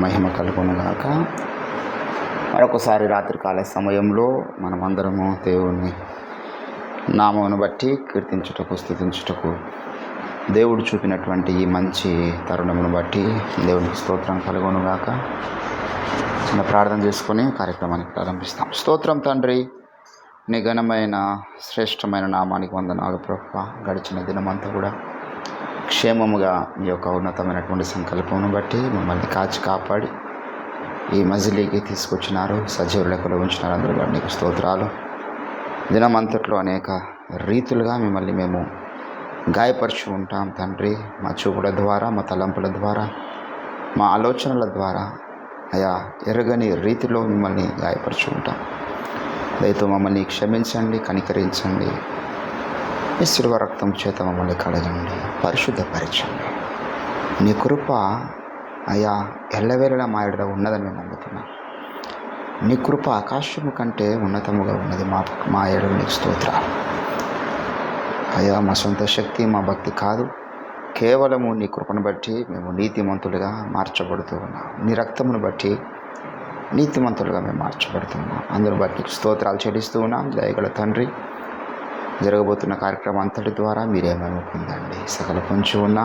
మహిమ కలుగునుగాక. మరొకసారి రాత్రికాల సమయంలో మనమందరము దేవుని నామమును బట్టి కీర్తించుటకు, స్తుతించుటకు దేవుడు చూపినటువంటి ఈ మంచి తరుణమును బట్టి దేవునికి స్తోత్రం కలుగునుగాక. చిన్న ప్రార్థన చేసుకొని కార్యక్రమానికి ప్రారంభిస్తాం. స్తోత్రం తండ్రి, నీ ఘనమైన శ్రేష్టమైన నామానికి వందనాలు ప్రభువా. గడిచిన దినమంతా కూడా క్షేమముగా మీ యొక్క ఉన్నతమైనటువంటి సంకల్పమును బట్టి మమ్మల్ని కాచి కాపాడి ఈ మజిలీకి తీసుకొచ్చినారు, సజీవ లెక్కలో ఉంచినారు. అందరూ బట్టి నీకు స్తోత్రాలు. దినమంతట్లో అనేక రీతులుగా మిమ్మల్ని మేము గాయపరుచు ఉంటాం తండ్రి. మా చూపుల ద్వారా, మా తలంపుల ద్వారా, మా ఆలోచనల ద్వారా అయా ఎరగని రీతిలో మిమ్మల్ని గాయపరుచు ఉంటాం. దయతో మమ్మల్ని క్షమించండి, కనికరించండి. మీ శిలువ రక్తం చేత మమ్మల్ని కడగండి, పరిశుద్ధపరచండి. నీ కృప అయా ఎల్లవేళలా మా ఎడల ఉన్నదని మేము నమ్ముతున్నాం. నీ కృప ఆకాశము కంటే ఉన్నతముగా ఉన్నది మా ఎడల. నీకు స్తోత్రాలు అయా. మా సొంత శక్తి, మా భక్తి కాదు, కేవలము నీ కృపను బట్టి మేము నీతిమంతులుగా మార్చబడుతూ ఉన్నాం. నీ రక్తమును బట్టి నీతిమంతులుగా మేము మార్చబడుతున్నాం. అందరూ బట్టి నీకు స్తోత్రాలు చెల్లిస్తూ ఉన్నాం. దయగల తండ్రి, జరగబోతున్న కార్యక్రమం అంతటి ద్వారా మీరేమేమి పొందండి. సకల పొంచి ఉన్న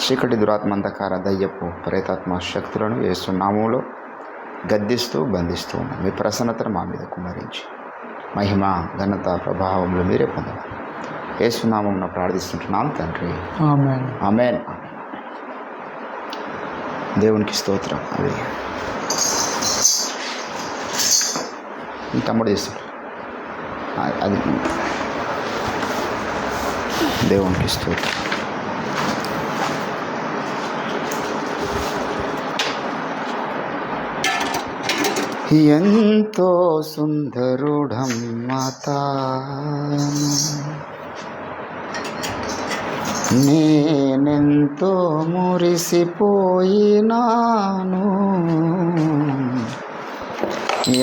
చీకటి దురాత్మంధకార దయ్యపు ప్రేతాత్మ శక్తులను యేసు నామములో గద్దిస్తూ బంధిస్తూ ఉన్నాం. మీ ప్రసన్నతను మా మీద కుమరించి మహిమ, ఘనత, ప్రభావంలో మీరే పొందాలి. యేసు నామమున ప్రార్థిస్తుంటున్నాం తండ్రి, ఆమేన్. ఆమేన్. దేవునికి స్తోత్రం. అవి తమ్ముడు తీస్తాడు. అది దేవునికి స్తోత్రం. ఎంతో సుందరుడమ్మ తాను, నేనెంతో మురిసిపోయినాను.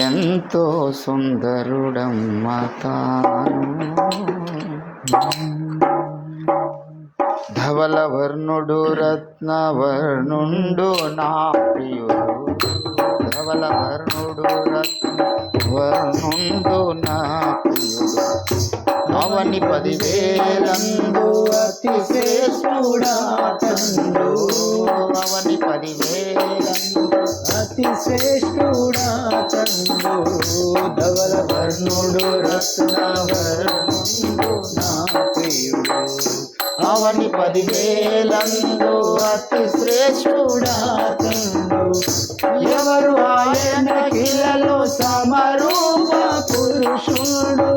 ఎంతో సుందరుడమ్మ తాను, ధవలవర్ణుడు రత్నవర్ణుండు నా ప్రియుడు. ధవలవర్ణుడు రత్నవర్ణుండు నా ప్రియుడు. అవని 10,000 అతి శ్రేష్ఠుడా తండు. అవని 10,000 అతి శ్రేష్ఠుడా తండు. ధవలవర్ణుడు రత్నవర్ణుండు నా ప్రియుడు. అవని 10,000 అతి శ్రేష్ఠుడా తండు. ఎవరు ఆయన కిలలో సమరూప పురుషుడు.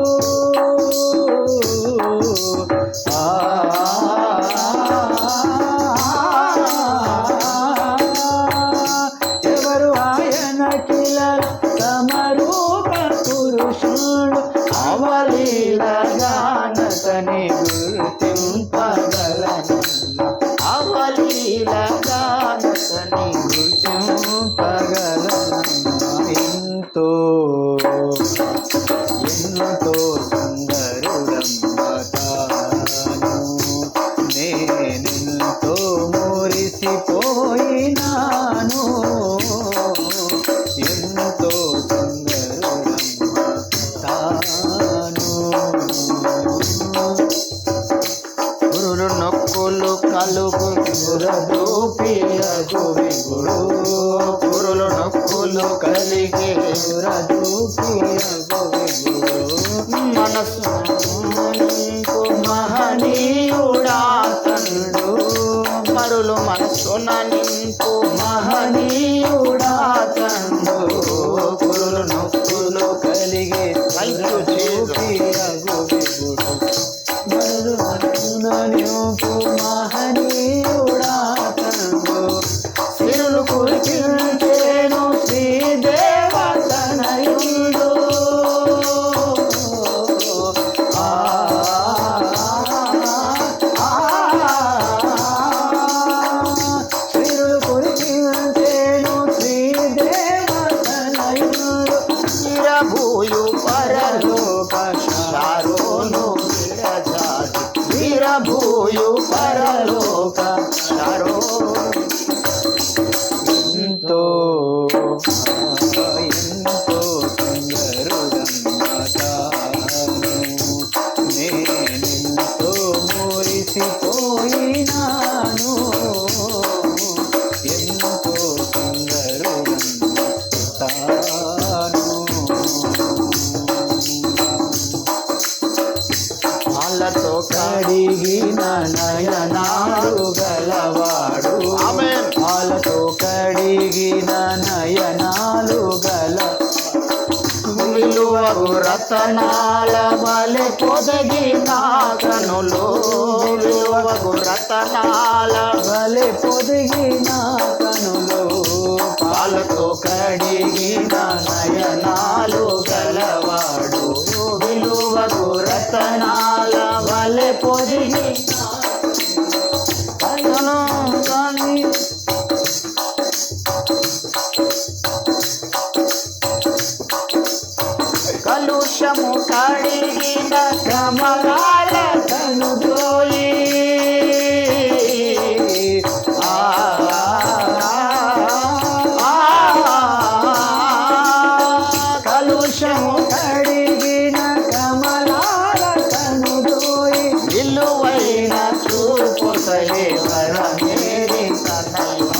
ఎవరు ఆయన కిలలో సమరూప పురుషుడు. అవలీలగానతని గుర్తింపగలను. అవలీలగానతని గుర్తింపగలను. ఎంతో ఎంతో సుందరుడమ్మ తాను, నేనెంతో మురిసిపోయినాను. ఎంతో సుందరుడమ్మ తాను. గురుడు నొక్కులు కలుగు గురదూపియగు విగుడు. గురులు నొక్కులు కలిగి గురదూపియగు విగుడు. మనసు మహనీయుడా తండు. మరులు మనసున నింపు మహనీయుడా తండు. గురులు నొక్కులు కలిగి గురదూపియగు విగుడు. మరులు మనసున నింపు మహనీయుడా తండు. సిరులు కురిపించేను శ్రీదేవతనయుడు. సిరులు కురిపించేను కడిగిన నయనాలు గల విలువగు రతనాల వలె పొదిగిన కనులు, విలువగు రతనాల వలె పొదిగిన కనులు, పాలతో కడిగిన నయనాలు గలవాడు, విలువగు రతనాల వలె పొదిగిన కనులు గాని కలుషము కడిగిన కమలాల కనుదోయి, కలుషము కడిగిన కమలాల కనుదోయి, విలువైన చూపు సగే వరమేరి తనయ్య,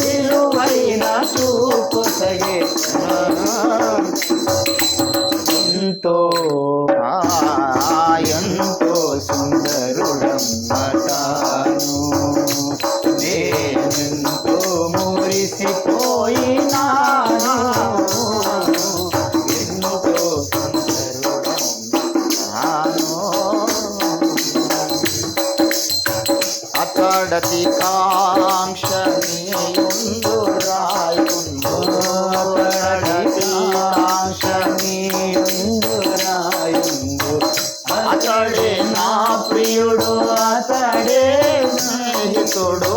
విలువైన చూపు సగే ఎంతో ఎంతో సుందరుడమ్మటాను, నేనెంతో మురిసిపోయినాను, ఎంతో సుందరుడమ్మటాను. అతడతి కాంక్ష నీయుందు రాయుందు, అతడతి కాంక్ష రాయుందు, అతడే నా ప్రియుడు, అతడే స్నేహితుడు,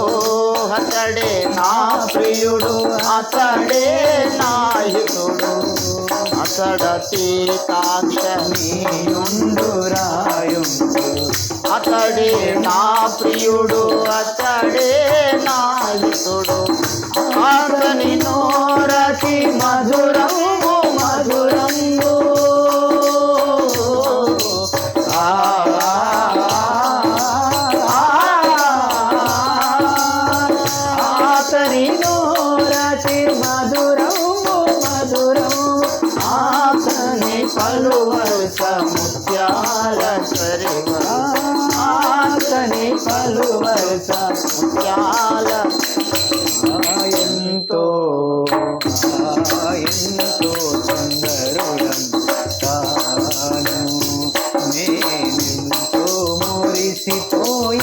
అతడే నా ప్రియుడు, అతడే నాహితుడు, అతడతి కాంక్ష నీయుండు రాయుందు, అతడే నా ప్రియుడు, అతడే నాహితుడు, అతని నోరతి మధురము మధురంగు, అతని నోరతి మధురము మధురము, అతని పలువరుస ముత్యాల సరివ, అతని పలువరుస ముత్యాల ఎంతో ఎంతో సుందరుడం తాను, నేనెంతో మురిసిపోయినాను,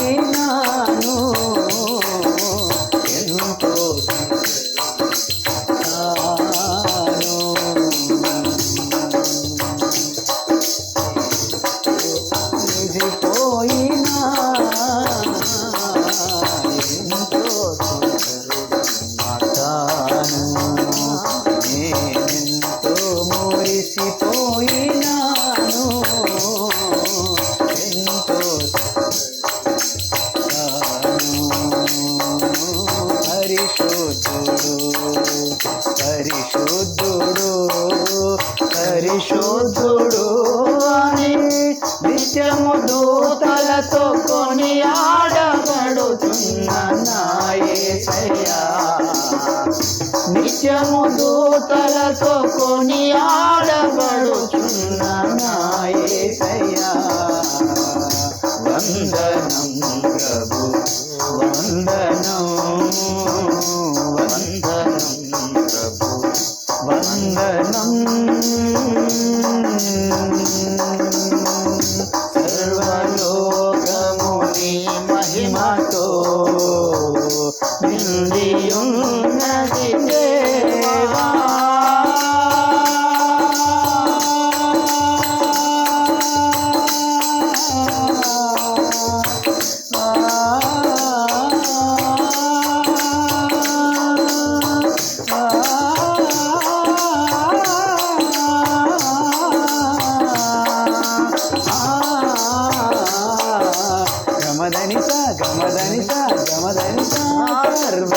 ఎంతో మురిసిపోయినా, ఎంతో సుందరుడమ్మటాను, నేనెంతో మురిసిపోయినాను, ఎంతో పరిశుద్ధుడు పరిశుద్ధుడు పరిశుద్ధుడు అని నిత్యము దూతలతో కొనియాడబడుతున్న నా యేసయ్యా, నిత్యము దూతలతో కొనియాడబడుతున్న నా యేసయ్యా, వందనం ప్రభు వందనం, వందనం ప్రభు వందనం, సర్వలోకము నీ మహిమతో నిండియున్నది దేవా,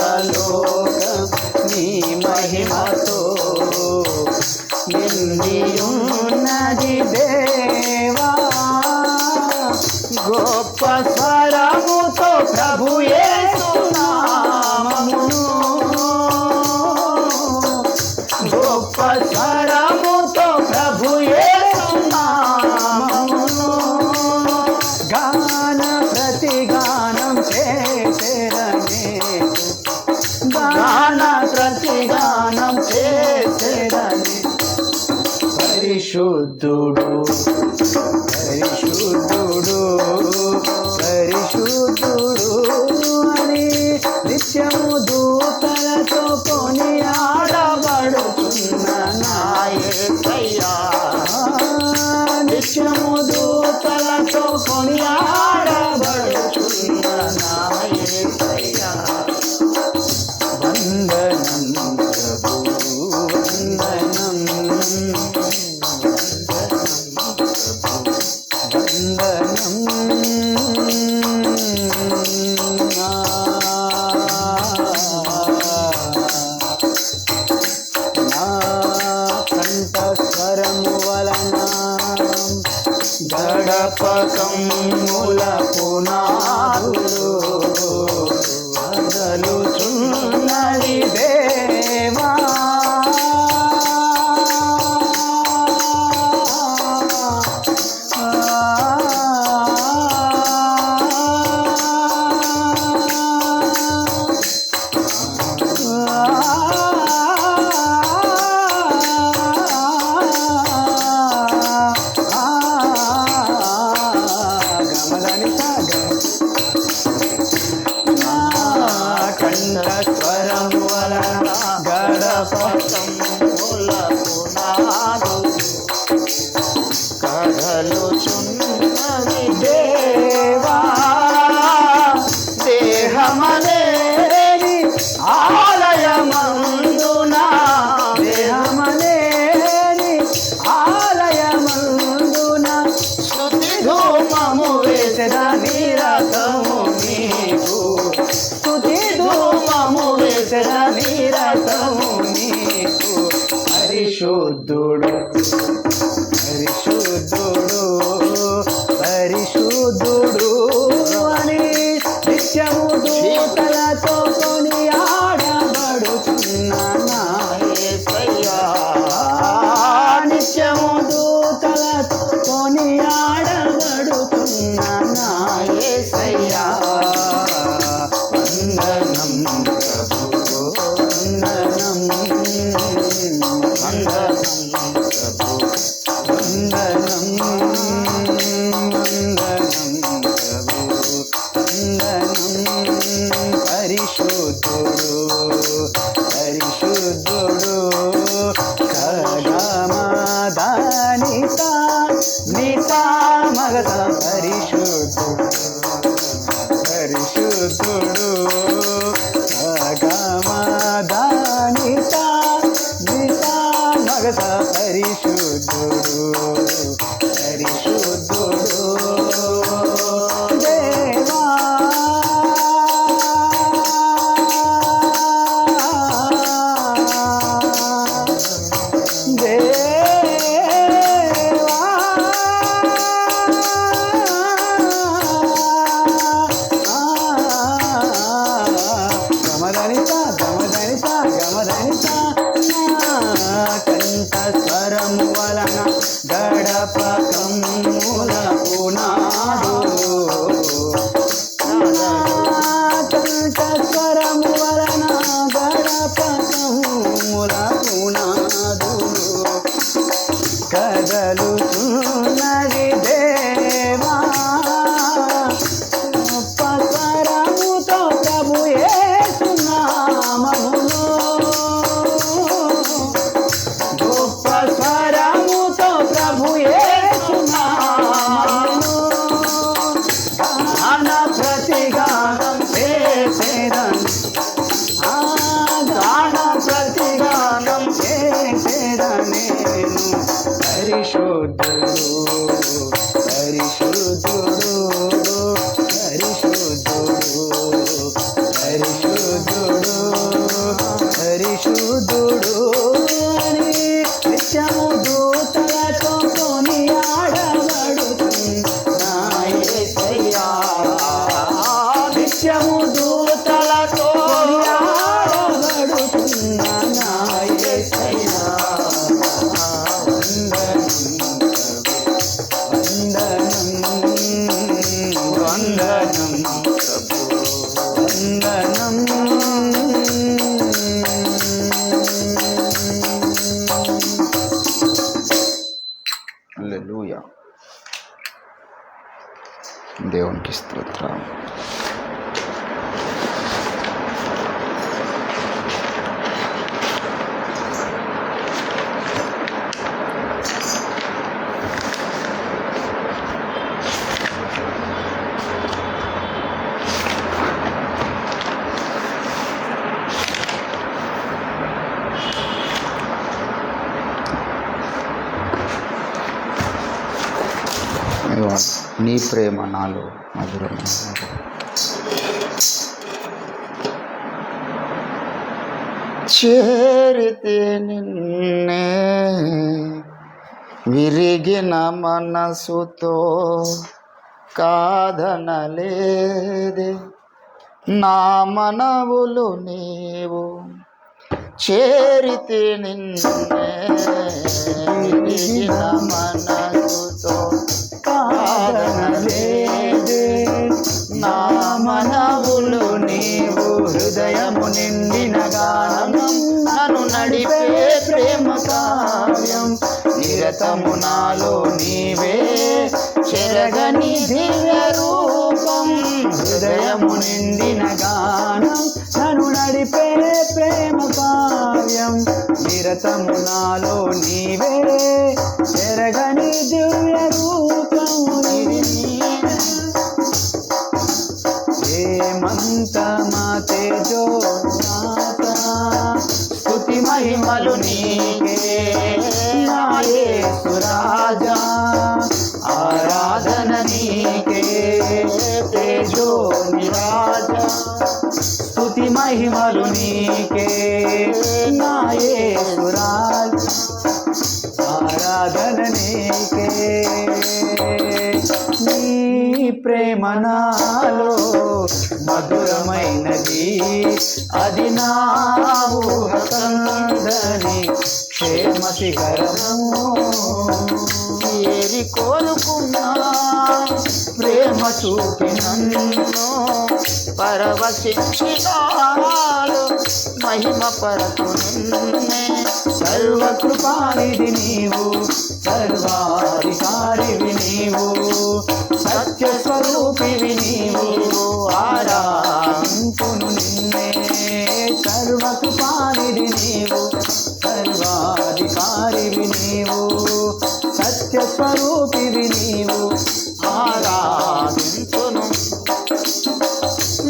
సర్వలోకం నీ మహిమతో నిండియున్నది దేవా, గొప్ప స్వరముతో ప్రభు యేసు నామమును, గొప్ప స్వరముతో ప్రభు యేసు నామమును, గాన ప్రతిగానం చేసేరనే గాన పరిశుద్ధుడు పరిశుద్ధుడు పరిశుద్ధుడు అని నిత్యము దూతలతో కొనియాడబడుచున్న నా యేసయ్యా నిత్యము దూతలతో కొనియాడబడుచున్న నా యేసయ్యా వందనం ప్రభు వందనం కంఠస్వరము వలన గడపకమ్ముల పునాదులు కదలుచున్నది దేవా కంఠస్వరము వలన గడపకమ్ముల పునాదులు కదలుచున్నది దేవా దేహమనేది ఆలయమందున దేహమనేది ఆలయమందున స్తుతి ధూమము వేసెదా నిరతము నీకు స్తుతి ధూమము వేసెదా నిరతము నీకు పరిశుద్ధుడు పరిశుద్ధుడు పరిశుద్ధుడు అని నిత్యము దూతలతో కొనియాడబడుచున్న నా యేసయ్యా నిత్యము దూతలతో కొనియాడబడుచున్న నా యేసయ్యా వందనం ప్రభు వందనం వందనం ప్రభు వందనం వందనం ప్రభు వందనం పరిశుద్ధుడు పరిశుద్ధుడు ఖగమదానిత నితా మగత పరిశుద్ధుడు పరిశుద్ధుడు ఖగమదానిత నితా మగత పరిశుద్ధుడు పరిశుద్ధుడు దేవా గమదనిత గమదనిత గమదనిత కంఠస్వరము వలన గడపకమ్ముల పునాదులు కంఠస్వరము వలన గడపకమ్ముల పునాదులు కదలుచున్నది దేవా స్వరముతో ప్రభు యేసు నామములో గొప్ప స్వరముతో ప్రభు యేసు నామములో గాన ప్రతిగానం చేసేదను గాన ప్రతిగానం చేసేదనేను పరిశుద్ధుడు పరిశుద్ధుడు పరిశుద్ధుడు పరిశుద్ధుడు అని నిత్యము దూతలతో కొనియాడబడుచున్న నా యేసయ్యా నిత్యము దూతలతో కొనియాడబడుచున్న నా యేసయ్యా వందనం ప్రభు వందనం దేవునికి స్తోత్రం. నీ ప్రేమ నాలో మధురమైనది. చేరితే నిన్నే విరిగిన మనసుతో కాదనలేదే నా మనవులు నీవు. చేరితే నిన్నే విరిగిన మనసుతో కాదనలేదే నా మనవులు నీవు. హృదయము నిండిన గానం నన్ను నడిపే ప్రేమ కావ్యం. నిరతము నాలో నీవే చెరగని దివ్య రూపం. హృదయము నిండిన గానం నన్ను నడిపే ప్రేమ కావ్యం. నిరతము నాలో నీవే చెరగని దివ్య రూపం. హేమంత మా తేజో నాథ స్తుతి మహిమలు నీకే నా యేసు రాజా. ఆరాధన నీకే తేజో నిరాజా. స్తుతి మహిమలు నీకే నా యేసు రాజా. ఆరాధన నీకే. నీ ప్రేమ నాలో మధురమైనది, అది నా ఊహ కందని క్షేమ శిఖరము. ఏరి కోరుకున్నా ప్రేమ చూపి నన్ను పరవశించినాలు మహిమ పరతు నిన్నే. సర్వకృపానిధి నీవు, సర్వాధికారివి నీవు, సత్య స్వరూపివి నీవు. ఆరాధింతును నిన్నే. సర్వకృపానిధి నీవు, సర్వాధికారివి నీవు, సత్య స్వరూపివి నీవు. ఆరాధింతును.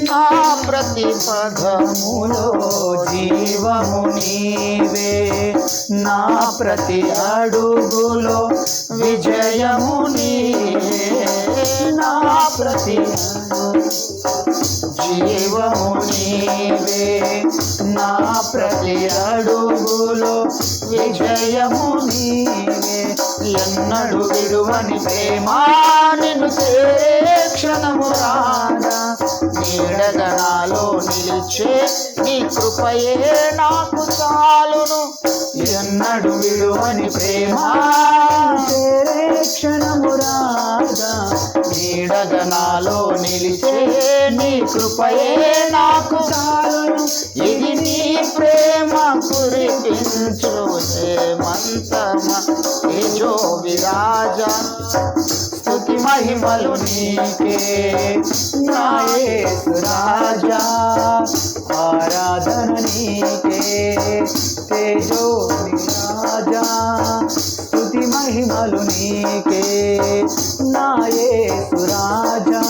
నా ప్రతి పదములో జీవము నీవే, నా ప్రతి అడుగులో విజయము నీవే. నా ప్రతి జీవము నీవే, నా ప్రతి అడుగులో విజయము నీవే. ఎన్నడు విడువని ప్రేమ నిన్ను చేరే క్షణము రాదా. నీడగా నాలో నిలిచే నీ కృపయే నాకు చాలును. ఎన్నడు విడువని ప్రేమ చేరే క్షణము రాదా. నీడగా నాలో నిలిచే నీ కృపయే నాకు చాలును. ఇది నీ ప్రేమ కురిపించు హేమంతమ తేజో విరాజా. స్తుతి మహిమలు నీకే నా యేసు రాజా. ఆరాధన నీకే తేజో విరాజా. స్తుతి మహిమలు నీకే నా యేసు రాజా.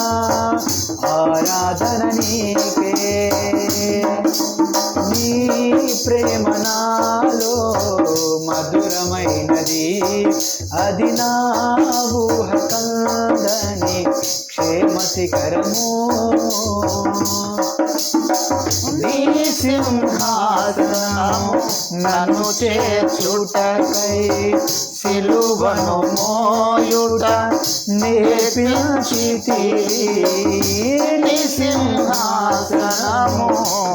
ఆరాధన నీకే. నీ ప్రేమ నాలో మధురమైనది, అది నా ఊహ కందని క్షేమ శిఖరము. నీ సింహాసనము నన్ను చేర్చుటకై సిలువను మోయుట నేర్పించితివి. నీ సింహాసనము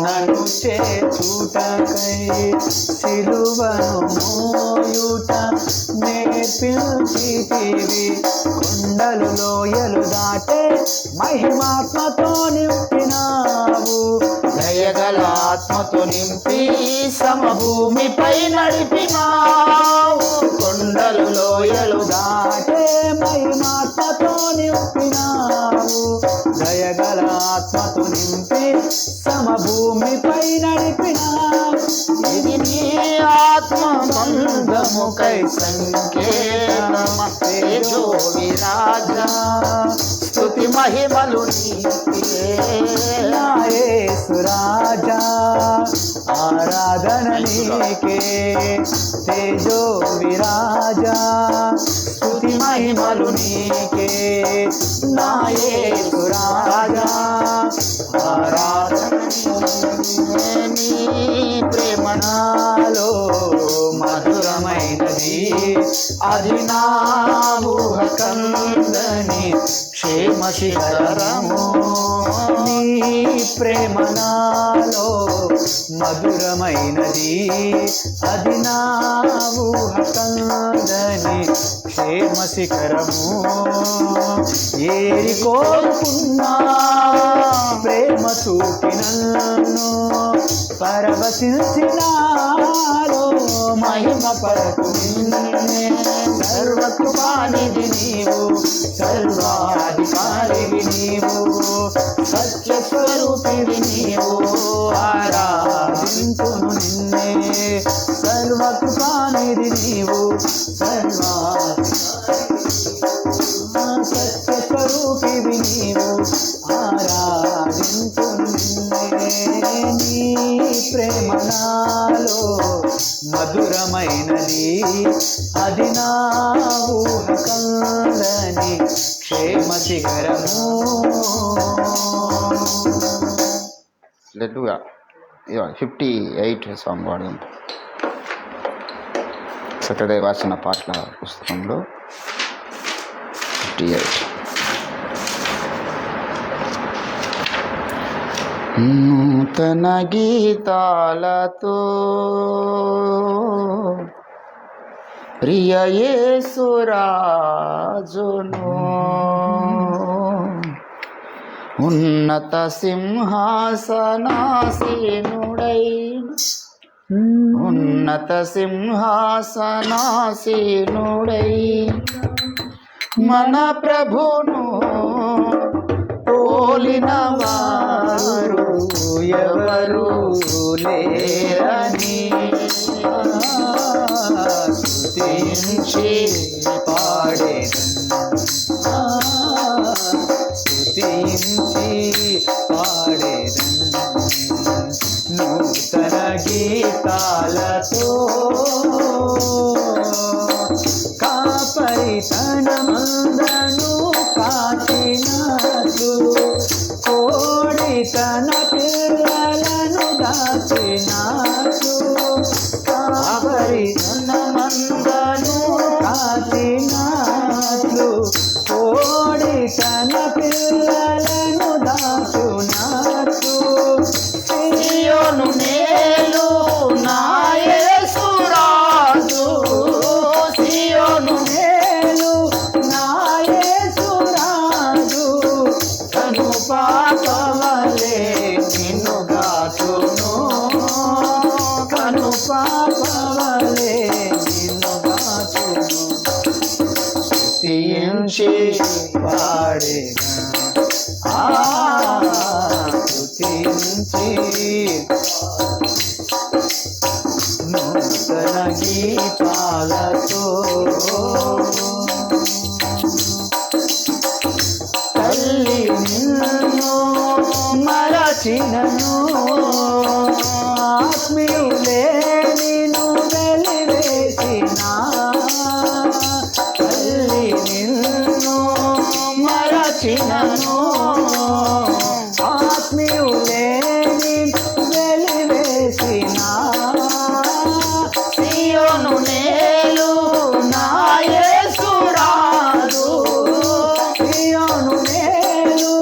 నన్ను చేర్చుటకై సిలువను మోయుట నేర్పించితివి. కొండలు లోయలు దాటే మహిమాత్మతో నింపినావు. దయగల ఆత్మతో నింపి సమభూమిపై నడిపినావు. కొండలు లోయలు దాటే మహిమాత్మతో నింపినావు. చేశావు, దయగల ఆత్మతో నింపి సమభూమిపై నడిపినావు. ఇది నీ ఆత్మ మందముకై సంకేతమ తేజో విరాజా స్తుతి మహిమలు నీకే. నా యేసు రాజా ఆరాధన నీకే, తేజో విరాజా స్తుతి మహిమలు నీకే. నా యేసు రాజా ఆరాధన నీ ప్రేమ నాలో మధురమైనది, అది నా ఊహకందని క్షేమ శిఖరము. నీ ప్రేమ నాలో మధురమైనది, అది నా ఊహకందని క్షేమ శిఖరము. ఏరి కోరుకున్నా ప్రేమ చూపిన నన్ను, పరవశించినాలో మహిమ పరకు నిన్నే. సర్వకృపానిధి నీవు, సర్వాధికారివి నీవు, సత్యస్వరూపివి నీవు, ఆరాధింతును నిన్నే. సర్వకృపానిధి నీవు, సత్యస్వరూపివి నీవు, ఆరాధింతును నిన్నే. నీ ప్రేమ నాలో మధురమైనది, అది నా ఊహకందని క్షేమ శిఖరము. లెట్లుగా 58 సాంగ్ పాడదాం. సత్యదేవ రాసిన పాటల పుస్తకంలో 58. నూతన గీతాలతో ప్రియ యేసురాజును ఉన్నత సింహాసనాసీనుడై, ఉన్నత సింహాసనాసీనుడై మన ప్రభును పోలిన వారు ఎవరు లేరని స్తుతించి పాడేదను, స్తుతించి పాడేదను. నూతన గీతాలతో కాపరి తన మందను కాచినట్లు, కోడి తన పిల్లలను దాచినట్లు, కాపరి తన మందను కాచినట్లు, కోడి తన పిల్లలను దాచునట్లు. సియోను నేలు నా యేసురాజు, సియోను నేలు నా యేసురాజు, కను పాపవలే నిన్ను గాచును, కను పాపవలే నిన్ను గాచును. స్తుతించి పాడేనా, స్తుతించి నూతన గీతాలతో. తల్లి నిన్ను మరచినను, ఆత్మీయులే నిన్ను వెలివేసినా, తల్లి నిన్ను మరచినను, ఆత్మీయులే నిన్ను వెలివేసినా, సియోను నేలు నా యేసురాజు, సియోను నేలు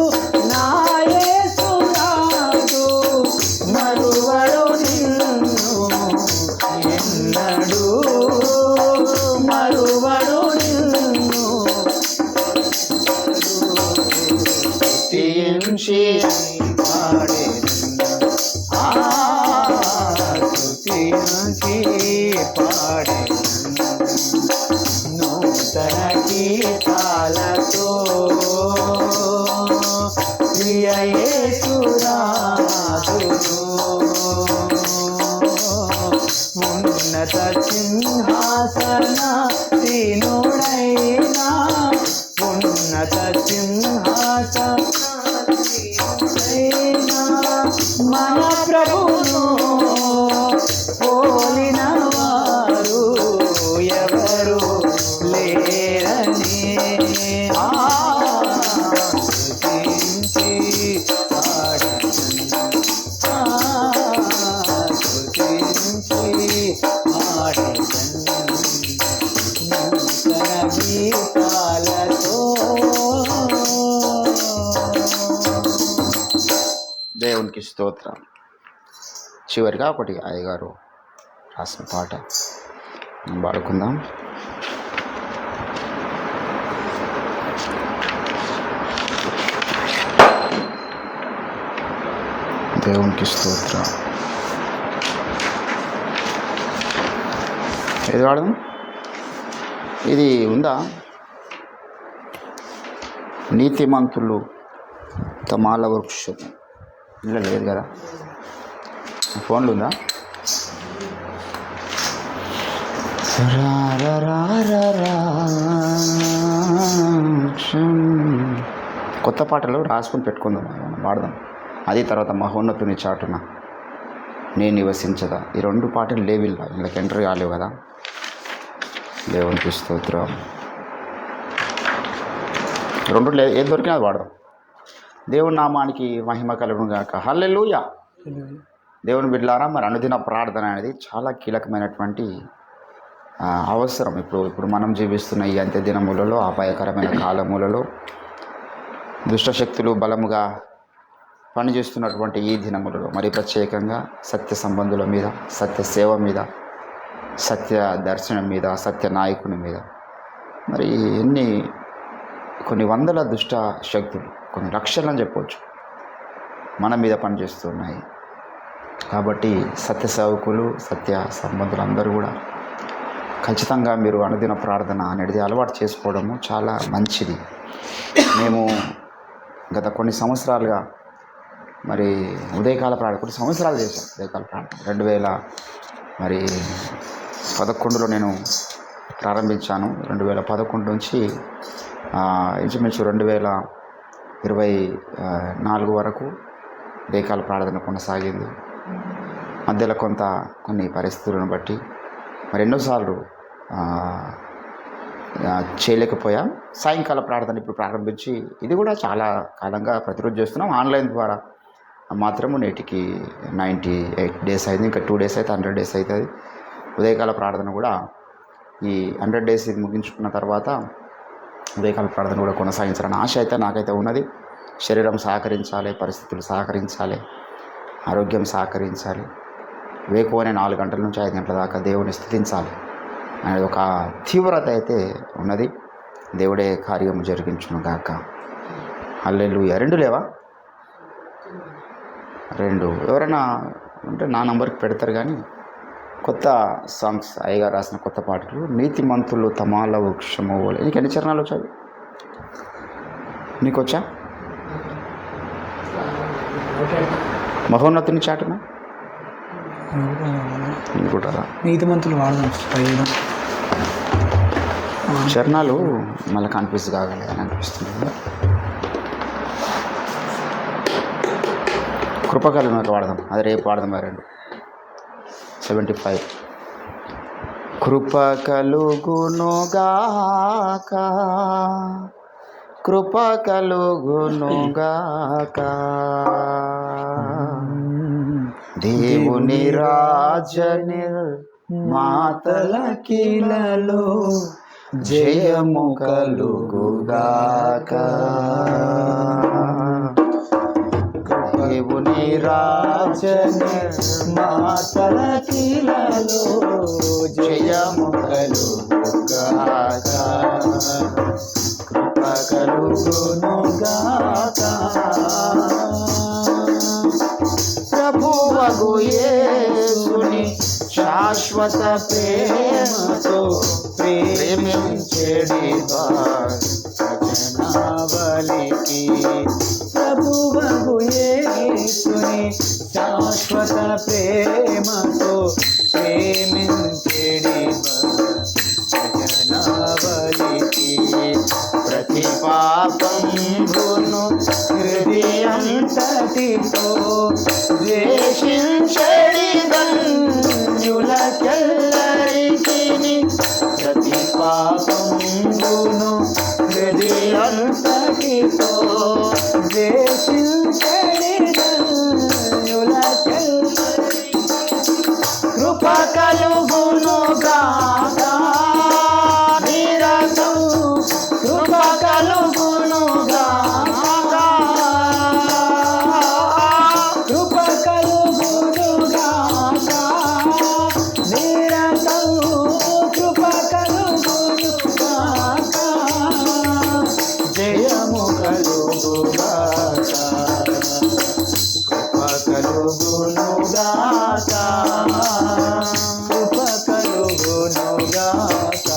నా యేసురాజు, మరువడు నిన్ను ఎన్నడూ, మరువడు నిన్ను. స్తుతించి పాడేదను, స్తుతించి పాడేదను. నూతన గీతాలతో ప్రియ యేసురాజును ఉన్నత సింహాసనాసీనుడైనా ఉన్నత సింహాసనాసీనుడైనా మన ప్రభువును పోలిన వారు ఎవరు లేరని స్తుతించి నూతన గీతాలతో దేవునికి స్తోత్రం. చివరిగా ఒకటి అయ్యగారు రాసిన పాట మనం పాడుకుందాం. దేవునికి స్తోత్రం. ఏది వాడదాం? ఇది ఉందా? నీతిమంతులు తమాల వృక్షము. ఇలా లేదు కదా, ఫోన్లో ఉందా? కొత్త పాటలు రాసుకుని పెట్టుకుందాం, వాడదాం. అది తర్వాత మహోన్నతుని చాటున నేను నివసించదా. ఈ రెండు పాటలు లేవు, వీళ్ళకి ఎంటర్ కాలేవు కదా. దేవునికి స్తోత్రం. రెండు ఏది దొరికినా అది వాడదాం. దేవుని నామానికి మహిమ కలుగును గాక. హల్లెలూయా. దేవుని బిడ్డలారా, మరి అనుదిన ప్రార్థన అనేది చాలా కీలకమైనటువంటి అవసరం. ఇప్పుడు మనం జీవిస్తున్న ఈ అంత్య దినములలో, అపాయకరమైన కాలములలో, దుష్టశక్తులు బలముగా పనిచేస్తున్నటువంటి ఈ దినములలో, మరి ప్రత్యేకంగా సత్య సంబంధుల మీద, సత్య సేవ మీద, సత్య దర్శనం మీద, సత్య నాయకుని మీద మరి కొన్ని వందల దుష్ట శక్తులు, కొన్ని లక్షలని చెప్పవచ్చు, మన మీద పనిచేస్తున్నాయి. కాబట్టి సత్య సేవకులు, సత్య సంబంధులు అందరూ కూడా ఖచ్చితంగా మీరు అనుదిన ప్రార్థన అనేది అలవాటు చేసుకోవడము చాలా మంచిది. మేము గత కొన్ని సంవత్సరాలుగా మరి ఉదయకాల ప్రార్థన కొన్ని సంవత్సరాలు చేశాం. ఉదయకాల ప్రార్థన 2011లో నేను ప్రారంభించాను. 2011 నుంచి ఇంచుమించు 2024 వరకు ఉదయకాల ప్రార్థన కొనసాగింది. మధ్యలో కొన్ని పరిస్థితులను బట్టి మరి ఎన్నోసార్లు చేయలేకపోయాం. సాయంకాల ప్రార్థన ఇప్పుడు ప్రారంభించి ఇది కూడా చాలా కాలంగా ప్రతిరోజు చేస్తున్నాం. ఆన్లైన్ ద్వారా మాత్రము నేటికి 98 days అయింది. ఇంకా 2 days అయితే 100 days అవుతుంది. ఉదయకాల ప్రార్థన కూడా ఈ 100 days ఇది ముగించుకున్న తర్వాత ఉదయకాల ప్రార్థన కూడా కొనసాగించాలని ఆశ అయితే నాకైతే ఉన్నది. శరీరం సహకరించాలి, పరిస్థితులు సహకరించాలి, ఆరోగ్యం సహకరించాలి. వేకువనే 4 గంటల నుంచి 5 గంటల దాకా దేవుని స్థుతించాలి అనేది ఒక తీవ్రత అయితే ఉన్నది. దేవుడే కార్యం జరిగించును గాక. హల్లెలూయా. 2 లేవా? 2 ఎవరైనా అంటే నా నంబర్కి పెడతారు. కానీ కొత్త సాంగ్స్ అయ్యగారు రాసిన కొత్త పాటలు, నీతిమంతులు తమాల వృక్షము. నీకు ఎన్ని చరణాలు వచ్చాయి? నీకు వచ్చా? మహోన్నతుని చాటున అనుకుంటారా? నీతిమంతులు వాడదాం. చరణాలు మళ్ళీ కన్ఫ్యూజ్ కాగలే అని అనిపిస్తుంది. కృపకలుగునక వాడదాం. అది రేపు వాడదాం. 75 కృప కలుగునుగాక, కృప కలుగునుగాక, దేవుని రాజని మాతల కీలలో జయము కలుగుగాక, దేవుని రాజని మాతల కీలలో జయము కలుగుగాక, కృప కలుగునుగాక. ప్రభువగు యేసుని శాశ్వత ప్రేమతో ప్రేమించెడి భజనావళికి ప్రభువగు యేసుని శాశ్వత ప్రేమతో ప్రేమించెడి భజనావళికి ప్రతి పాపంబును హృదయంతటితో ద్వేషించెడి ధన్యులకెల్లరికి ప్రతి పాపంబును హృదయంతటితో ద్వేషించెడి ధన్యులకెల్లరికి కృప కలుగును గాక నిరతం కృప కలుగును గాక కృప కలుగును గాక నిరతం కృప కలుగును గాక జయము కలుగు గాక కృప కలుగును గాక కృప కలుగును గాక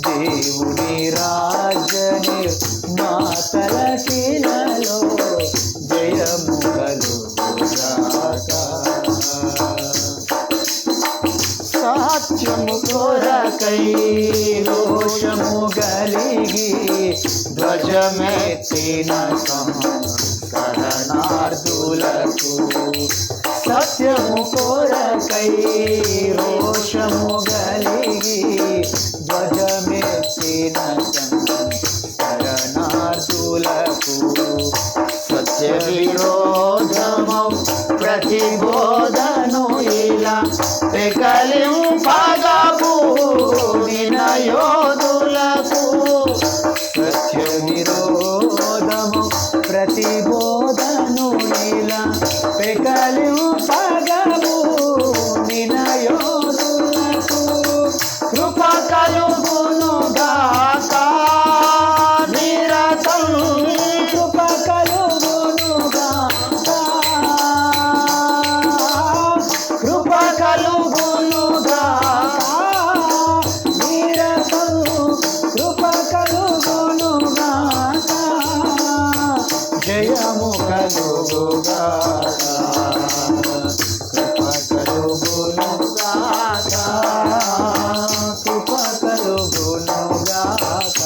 దేవుని రాజని మాతల కిలలో జయము కలుగు గాక సత్యము కొరకై రోషము గలిగి ధ్వజమెత్తిన శరణార్థులకు సత్యము కొరకై రోషము గలిగి ధ్వజమెత్తిన శరణార్థులకు సత్య విరోధము ప్రతిబోధను ఇలా పెకలింపగబూనిన యోధులకు సత్య విరోధము ప్రతిబోధను ఇలా పెకలింపగబూనిన యోధులకు కృప కలుగును గాక నిరతం కృప కలుగును గాక కృప కలుగును గాక నిరతం కృప కలుగును గాక జయము కలుగు గాక కృప కలుగును గాక కృప కలుగును గాక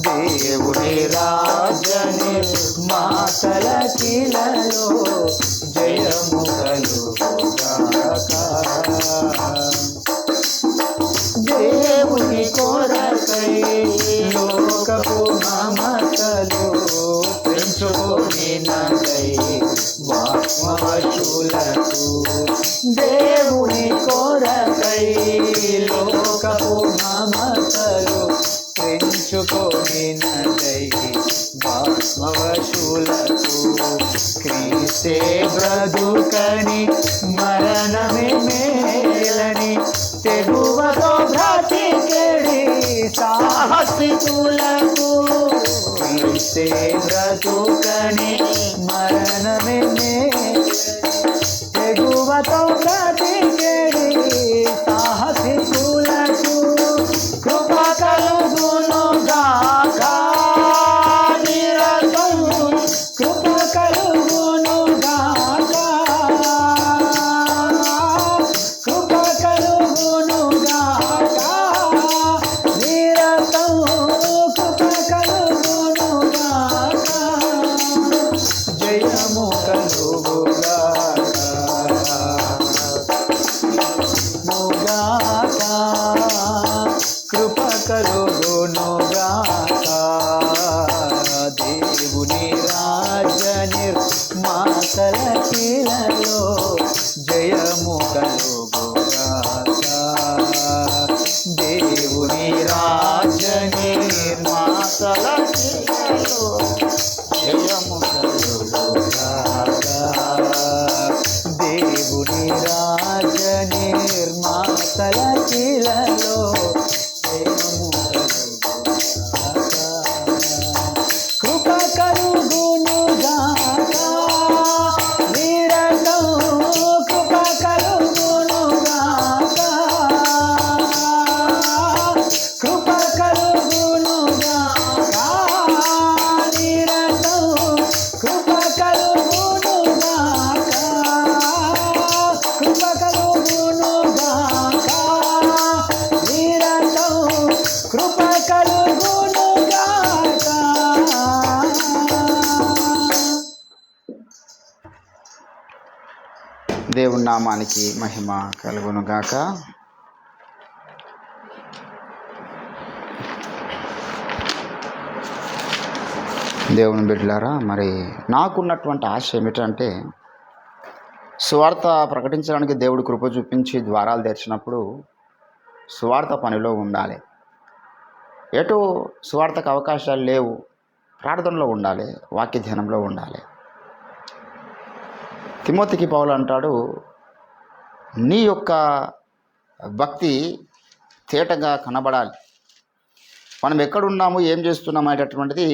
దేవుని రాజని మాతల కిలలో జయము కలుగు గాక దేవుని కొరకై లోకపు మమతలు పెంచుకొని నగై వాత్మవశులకు దేవుని కొరకై లోకపు మమతలు పెంచుకొని నగై వాత్మవశులకు క్రీస్తే బ్రతుకని మరణమే మేలని తెగువతో బ్రతికెడి సాహసికులకు క్రీస్తే బ్రతుకని మరణమే తెగువతో బ్రతికెడి సాహసికులకు కృప కలుగును గాక నిరతం కృప కలుగును గాక కృప కలుగును గాక నిరతం కృప కలుగును గాక జయము కలుగు గాక గాక కృప కలుగును గాక దేవుని రాజని మాతల కిలలో జయము కలుగు గాక దేవుని రాజని మాతల కిలలో జయము కలుగు గాక దేవుని రాజని మాతల కిలలో జయము కృప కలుగును గాక నిరతం కృప కలుగును గాక కృప కలుగును దేవుని నామానికి మహిమ కలుగును గాక. దేవుని బిడ్డలారా, మరి నాకున్నటువంటి ఆశ ఏమిటంటే, సువార్త ప్రకటించడానికి దేవుడు కృప చూపించి ద్వారాలు తెరిచినప్పుడు సువార్త పనిలో ఉండాలి. ఎటు సువార్తకు అవకాశాలు లేవు, ప్రార్థనలో ఉండాలి, వాక్య ధ్యానంలో ఉండాలి. తిమోతికి పౌలు అంటాడు, నీ యొక్క భక్తి తేటగా కనబడాలి. మనం ఎక్కడున్నాము, ఏం చేస్తున్నాము అనేటటువంటిది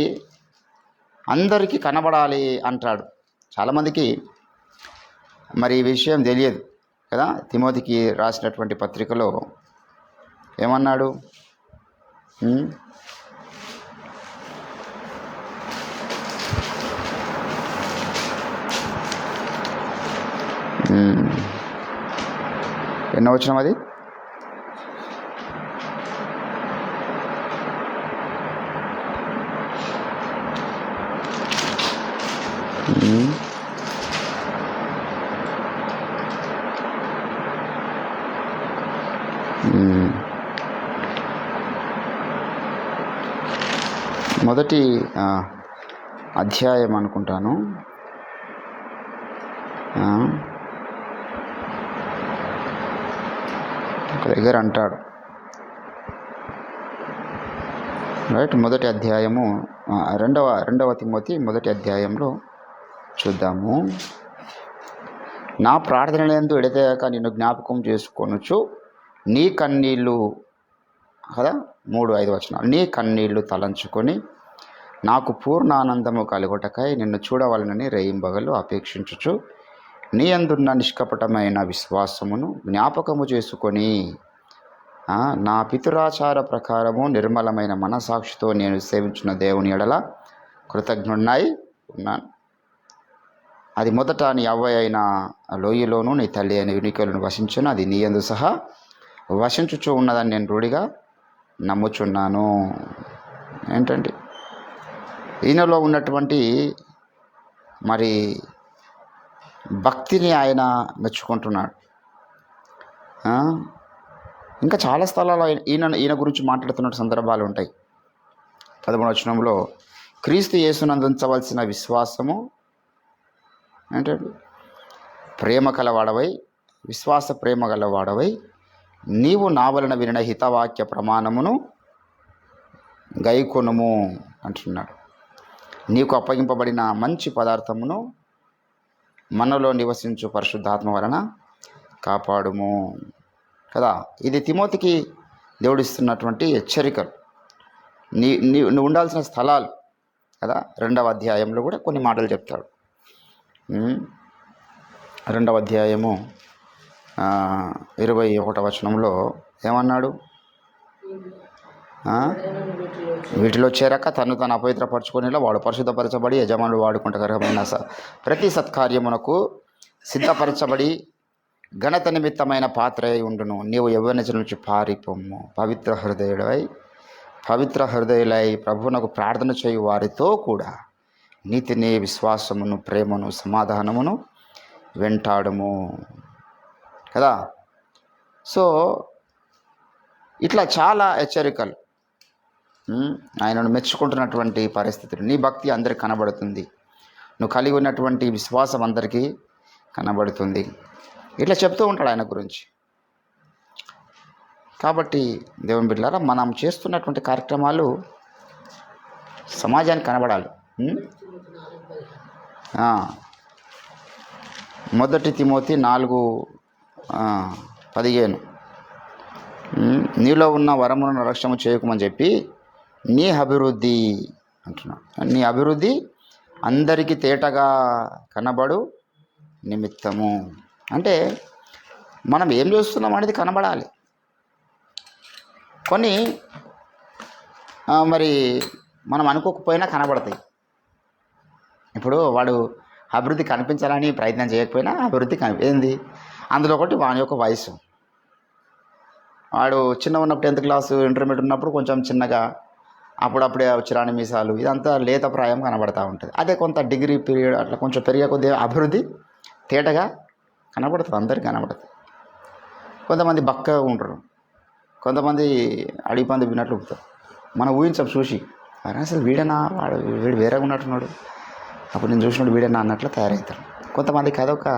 అందరికీ కనబడాలి అంటాడు. చాలామందికి మరి ఈ విషయం తెలియదు కదా. తిమోతికి రాసినటువంటి పత్రికలో ఏమన్నాడు? ఎన్నో వచనం అది? మొదటి అధ్యాయం అనుకుంటాను. ఒక దగ్గర అంటాడు, రైట్. మొదటి అధ్యాయము రెండవ తిమోతి మొదటి అధ్యాయంలో చూద్దాము. నా ప్రార్థనలందు ఎడతెగక నిన్ను జ్ఞాపకం చేసుకొనుచు నీ కన్నీళ్ళు కదా, 3-5 వచనాలు. నీ కన్నీళ్లు తలంచుకొని నాకు పూర్ణానందము కలుగుటకై నిన్ను చూడవలనని రేయింబగలు అపేక్షించుచు నీ అందున్న నిష్కపటమైన విశ్వాసమును జ్ఞాపకము చేసుకొని నా పితురాచార ప్రకారము నిర్మలమైన మనసాక్షితో నేను సేవించిన దేవుని ఎడల కృతజ్ఞుడినై ఉన్నాను. అది మొదట నీ అవ్వ అయిన లోయలోను నీ తల్లి అయిన యునికలను వసించును, అది నీ యందు సహా వసించుచూ ఉన్నదని నేను రూఢిగా నమ్ముచున్నాను. ఏంటంటే ఈయనలో ఉన్నటువంటి మరి భక్తిని ఆయన మెచ్చుకుంటున్నాడు. ఇంకా చాలా స్థలాల్లో ఈయన గురించి మాట్లాడుతున్న సందర్భాలు ఉంటాయి. 13వ వచనంలో క్రీస్తు యేసునందు ఉంచవలసిన విశ్వాసము ఏంటంటే ప్రేమ కలవాడవై, విశ్వాస ప్రేమ గలవాడవై నీవు నా వలన వినిన హితవాక్య ప్రమాణమును గైకొనుము అంటున్నాడు. నీకు అప్పగింపబడిన మంచి పదార్థమును మనలో నివసించు పరిశుద్ధాత్మ వలన కాపాడుము కదా. ఇది తిమోతికి దేవుడిస్తున్నటువంటి హెచ్చరికలు. నువ్వు ఉండాల్సిన స్థలాలు కదా. 2వ అధ్యాయంలో కూడా కొన్ని మాటలు చెప్తాడు. 2వ అధ్యాయము 21వ వచనంలో ఏమన్నాడు? వీటిలో చేరక తను అపవిత్రపరచుకునేలా వాడు పరిశుద్ధపరచబడి యజమానుడు వాడుకుంటకరమైన ప్రతి సత్కార్యమునకు సిద్ధపరచబడి ఘనత నిమిత్తమైన పాత్ర అయి ఉండును. నీవు యవ్వనజ నుంచి పారిపోము, పవిత్ర హృదయులై ప్రభువునకు ప్రార్థన చేయు వారితో కూడా నీతిని, విశ్వాసమును, ప్రేమను, సమాధానమును వెంటాడుము కదా. సో ఇట్లా చాలా హెచ్చరికలు, ఆయనను మెచ్చుకుంటున్నటువంటి పరిస్థితులు. నీ భక్తి అందరికి కనబడుతుంది, నువ్వు కలిగి ఉన్నటువంటి విశ్వాసం అందరికీ కనబడుతుంది. ఇట్లా చెప్తూ ఉంటాడు ఆయన గురించి. కాబట్టి దేవుని బిడ్డలారా, మనం చేస్తున్నటువంటి కార్యక్రమాలు సమాజానికి కనబడాలి. మొదటి తిమోతి 4:15 నీలో ఉన్న వరములను నిర్లక్ష్యము చేయకమని చెప్పి నీ అభివృద్ధి అంటున్నాడు. నీ అభివృద్ధి అందరికీ తేటగా కనబడు నిమిత్తము అంటే మనం ఏం చేస్తున్నాం అనేది కనబడాలి. కొన్ని మరి మనం అనుకోకపోయినా కనబడతాయి. ఇప్పుడు వాడు అభివృద్ధి కనిపించాలని ప్రయత్నం చేయకపోయినా అభివృద్ధి ఏంది అందులో ఒకటి వాని యొక్క వయసు. వాడు చిన్న ఉన్నప్పుడు 10th క్లాసు ఇంటర్మీడియట్ ఉన్నప్పుడు కొంచెం చిన్నగా, అప్పుడప్పుడే చిరాని మీసాలు, ఇదంతా లేత ప్రాయం కనబడతా ఉంటుంది. అదే కొంత డిగ్రీ పీరియడ్ అట్లా కొంచెం పెరిగే కొద్దిగా అభివృద్ధి తేటగా కనబడుతుంది, అందరికీ కనబడుతుంది. కొంతమంది బక్కగా ఉంటారు, కొంతమంది అడిగి పంది విన్నట్లు ఉంటారు. మనం ఊహించాం చూసి, అరే అసలు వీడనా, వీడు వేరేగా ఉన్నట్టున్నాడు, అప్పుడు నేను చూసినప్పుడు వీడనా అన్నట్లు తయారవుతారు. కొంతమందికి అదొక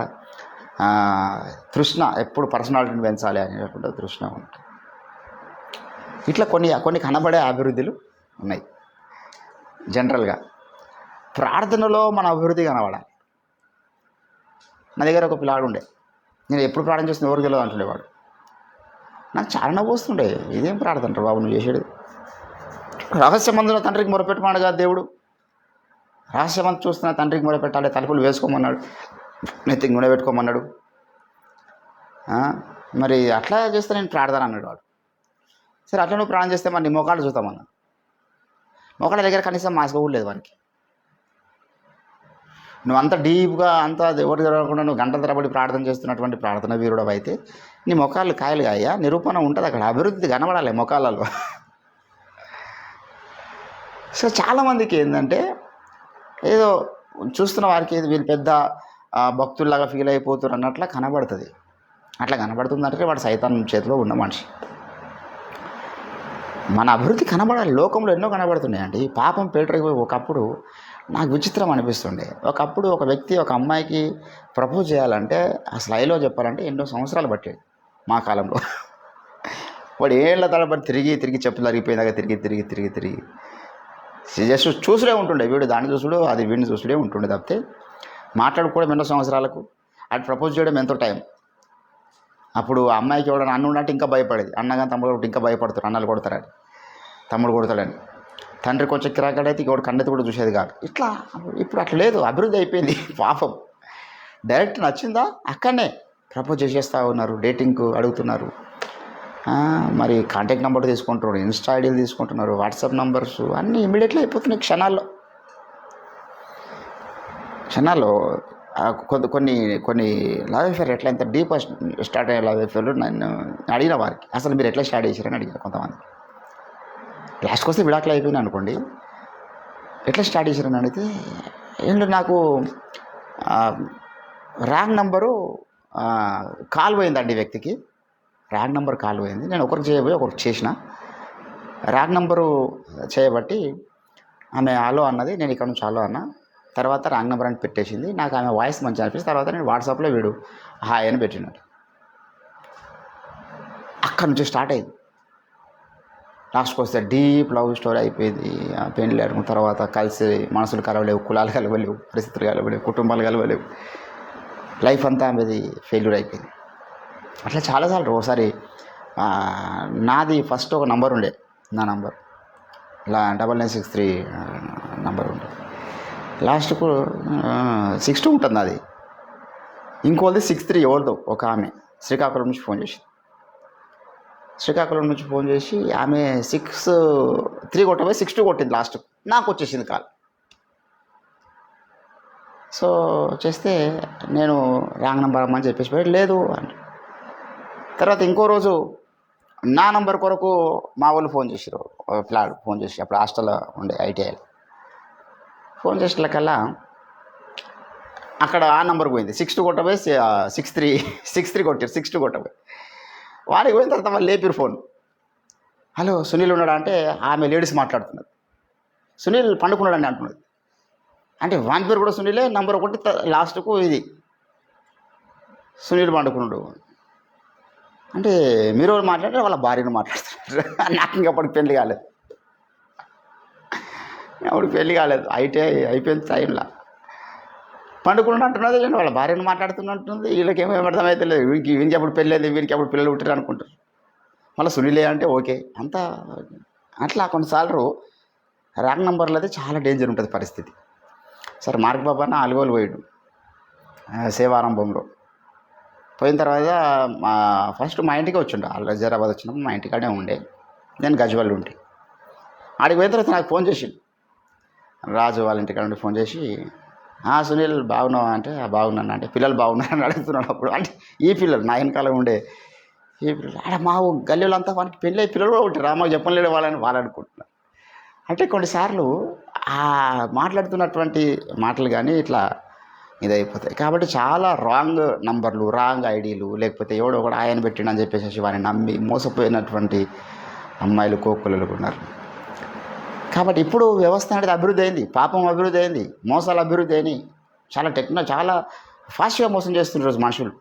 తృష్ణ, ఎప్పుడు పర్సనాలిటీని పెంచాలి అనేటువంటి తృష్ణ ఉంటుంది. ఇట్లా కొన్ని కనబడే అభివృద్ధులు ఉన్నాయి. జనరల్గా ప్రార్థనలో మన అభివృద్ధి కనబడాలి. నా దగ్గర ఒక పిల్లాడు ఉండే, నేను ఎప్పుడు ప్రార్థన చేస్తున్నా ఎవరికి తెలియదు అంటుండేవాడు. నాకు చాలా నవ్వు వస్తుండే, ఇదేం ప్రార్థన బాబు నువ్వు చేసేది, రహస్యమందున తండ్రికి మొరపెట్టమన్నాడు కదా దేవుడు, రహస్యమంత చూస్తున్న తండ్రికి మొరపెట్టాలి, తలుపులు వేసుకోమన్నాడు, నెత్తికి నూనె పెట్టుకోమన్నాడు. మరి అట్లా చేస్తే నేను ప్రార్థన అన్నాడు వాడు. సరే అట్లా నువ్వు ప్రార్థన చేస్తే మరి నీ మోకాళ్ళు చూస్తామన్నా, మోకాళ్ళ దగ్గర కనీసం మాస్క్ కూడా లేదు వానికి. నువ్వు అంత డీప్గా అంత ఎవరు జరగకుండా నువ్వు గంటల తరబడి ప్రార్థన చేస్తున్నటువంటి ప్రార్థన వీరుడు అయితే నీ మొఖాలు కాయలు కాయ, నిరూపణ ఉంటుంది అక్కడ, అభివృద్ధి కనబడాలి మొఖాలలో. సో చాలామందికి ఏంటంటే ఏదో చూస్తున్న వారికి వీళ్ళు పెద్ద భక్తుల్లాగా ఫీల్ అయిపోతారు అన్నట్లా కనబడుతుంది. అట్లా కనబడుతుందంటే వాడు సైతాన్ చేతిలో ఉన్న మనిషి. మన అభివృద్ధి కనబడాలి. లోకంలో ఎన్నో కనబడుతున్నాయండి. పాపం పేటరైపోయి ఒకప్పుడు నాకు విచిత్రం అనిపిస్తుండే. ఒకప్పుడు ఒక వ్యక్తి ఒక అమ్మాయికి ప్రపోజ్ చేయాలంటే అసలు ఐలో చెప్పాలంటే ఎన్నో సంవత్సరాలు పట్టేది మా కాలంలో. వాడు ఏళ్ళ తడబడి తిరిగి చెప్పులు అరిగిపోయిందాక తిరిగి జస్ట్ చూసుడే ఉంటుండే, వీడు దాన్ని చూసుడు అది వీడిని చూసుడే ఉంటుండే తప్పితే మాట్లాడుకోవడం ఎన్నో సంవత్సరాలకు, అటు ప్రపోజ్ చేయడం ఎంతో టైం. అప్పుడు ఆ అమ్మాయికి ఎవడన్నా అన్న ఉన్నట్టు ఇంకా భయపడేది, అన్నగా తమ్ముడు ఇంకా భయపడతారు, అన్నలు కొడతారని, తమ్ముడు కొడతాడని. తండ్రి కొంచెం కిరాకడైతే ఇంకోటి కన్నెత్తి కూడా చూసేది కాదు. ఇట్లా ఇప్పుడు అట్లా లేదు, అభివృద్ధి అయిపోయింది. పాపం డైరెక్ట్ నచ్చిందా అక్కడనే ప్రపోజ్ చేసేస్తూ ఉన్నారు, డేటింగ్కు అడుగుతున్నారు, మరి కాంటాక్ట్ నెంబర్ తీసుకుంటున్నారు, ఇన్స్టా ఐడీలు తీసుకుంటున్నారు, వాట్సాప్ నెంబర్స్ అన్నీ ఇమీడియట్లీ అయిపోతున్నాయి క్షణాల్లో. కొన్ని లవ్ అఫేర్ ఎట్లా ఎంత డీప్ స్టార్ట్ అయ్యే లవ్ అఫేర్లు నన్ను అడిగిన వారికి అసలు మీరు ఎట్లా స్టార్ట్ చేశారని అడిగారు కొంతమంది. లాస్ట్కి వస్తే విడాకులు అయిపోయింది అనుకోండి, ఎట్లా స్టార్ట్ చేశారని అడిగితే ఏంటో నాకు రాంగ్ నంబరు కాల్ పోయిందండి, వ్యక్తికి రాంగ్ నెంబర్ కాల్ పోయింది, నేను ఒకరికి చేయబోయి ఒకరికి చేసిన, రాంగ్ నెంబరు చేయబట్టి ఆమె హలో అన్నది, నేను ఇక్కడ నుంచి హలో అన్న, తర్వాత రాంగ్ నెంబర్ అని పెట్టేసింది. నాకు ఆమె వాయిస్ మంచిగా అనిపిస్తుంది, తర్వాత నేను వాట్సాప్లో వీడు హాయ్ అని పెట్టినాడు. అక్కడ నుంచి స్టార్ట్ అయింది. లాస్ట్కి వస్తే డీప్ లవ్ స్టోరీ అయిపోయింది. పెళ్ళి అడుగున్న తర్వాత కలిసి మనసులు కలవలేవు, కులాలు కలవలేవు, పరిస్థితులు కలవలేవు, కుటుంబాలు కలవలేవు, లైఫ్ అంతా ఆమెది ఫెయిల్యూర్ అయిపోయింది. అట్లా చాలాసార్లు. ఒకసారి నాది ఫస్ట్ ఒక నంబర్ ఉండే, నా నంబర్ ఇలా 9963 నంబర్ ఉండే, లాస్ట్కు 62 ఉంటుంది అది. ఇంకోది 63 ఎవరిదో ఒక ఆమె శ్రీకాకుళం నుంచి ఫోన్ చేసింది. శ్రీకాకుళం నుంచి ఫోన్ చేసి ఆమె 63 కొట్టబోయి 62 కొట్టింది. లాస్ట్ నాకు వచ్చేసింది కాల్. సో చేస్తే నేను రాంగ్ నెంబర్ అమ్మని చెప్పేసి లేదు అంటే, తర్వాత ఇంకో రోజు నా నంబర్ కొరకు మా వాళ్ళు ఫోన్ చేసారు, పిల్లాడు ఫోన్ చేసి, అప్పుడు హాస్టల్లో ఉండే ఐటీఐలో ఫోన్ చేసేకల్లా అక్కడ ఆ నెంబర్ పోయింది. 62 కొట్టబోయి 63 కొట్టారు, 62 కొట్టబోయి వారికి పోయిన తర్వాత వాళ్ళు లేపారు ఫోన్. హలో సునీల్ ఉన్నాడా అంటే ఆమె లేడీస్ మాట్లాడుతున్నారు, సునీల్ పండుకున్నాడని అంటున్నది. అంటే వాని పేరు కూడా సునీలే, నంబర్ ఒకటి లాస్ట్కు ఇది సునీల్ పండుకున్నాడు. అంటే మీరు మాట్లాడారు, వాళ్ళ భార్యను మాట్లాడుతున్నారు. నాకు ఇంకప్పటికి పెళ్ళి కాలేదు, అప్పుడు పెళ్ళి కాలేదు, అయిపోయింది టైంలో. పండుకున్నాడు అంటున్నది, వాళ్ళ భార్యను మాట్లాడుతున్నట్టుంది. వీళ్ళకేమో అర్థమైతే లేదు, వీనికి అప్పుడు పెళ్ళి అయింది, వీనికి అప్పుడు పిల్లలు పుట్టారు అనుకుంటారు. మళ్ళీ సునీలే అంటే ఓకే అంతా. అట్లా కొన్నిసార్లు రాంగ్ నెంబర్లో అయితే చాలా డేంజర్ ఉంటుంది పరిస్థితి. సరే మార్క్ బాబా అన్న అలుగోలు పోయాడు సేవారంభంలో. పోయిన తర్వాత ఫస్ట్ మా ఇంటికి వచ్చిండు, హైదరాబాద్ వచ్చినప్పుడు మా ఇంటికాడే ఉండే, నేను గజ్వల్ ఉంటే. ఆడికి పోయిన తర్వాత నాకు ఫోన్ చేసిండు, రాజు వాళ్ళ ఇంటికాడ నుండి ఫోన్ చేసి, సునీల్ బాగున్నావా అంటే బాగున్నాను అంటే, పిల్లలు బాగున్నారని అడుగుతున్నాడు. అప్పుడు అంటే ఈ పిల్లలు నా వెనకాల ఉండే ఈ పిల్లలు ఆడ మా గల్లీలో అంతా వానికి పెళ్ళి అయ్యి పిల్లలు కూడా ఉంటారు, మాకు చెప్పలేడు వాళ్ళని వాళ్ళు అనుకుంటున్నారు. అంటే కొన్నిసార్లు ఆ మాట్లాడుతున్నటువంటి మాటలు కానీ ఇట్లా ఇదైపోతాయి. కాబట్టి చాలా రాంగ్ నంబర్లు, రాంగ్ ఐడీలు, లేకపోతే ఎవడో ఒకడు ఆయన పెట్టిండని చెప్పేసి వారిని నమ్మి మోసపోయినటువంటి అమ్మాయిలు కోకులలు ఉన్నారు. కాబట్టి ఇప్పుడు వ్యవస్థ అనేది అభివృద్ధి అయింది, పాపం అభివృద్ధి అయింది, మోసాలు అభివృద్ధి అయినాయి. చాలా ఫాస్ట్గా మోసం చేస్తున్నారు రోజు మనుషులు.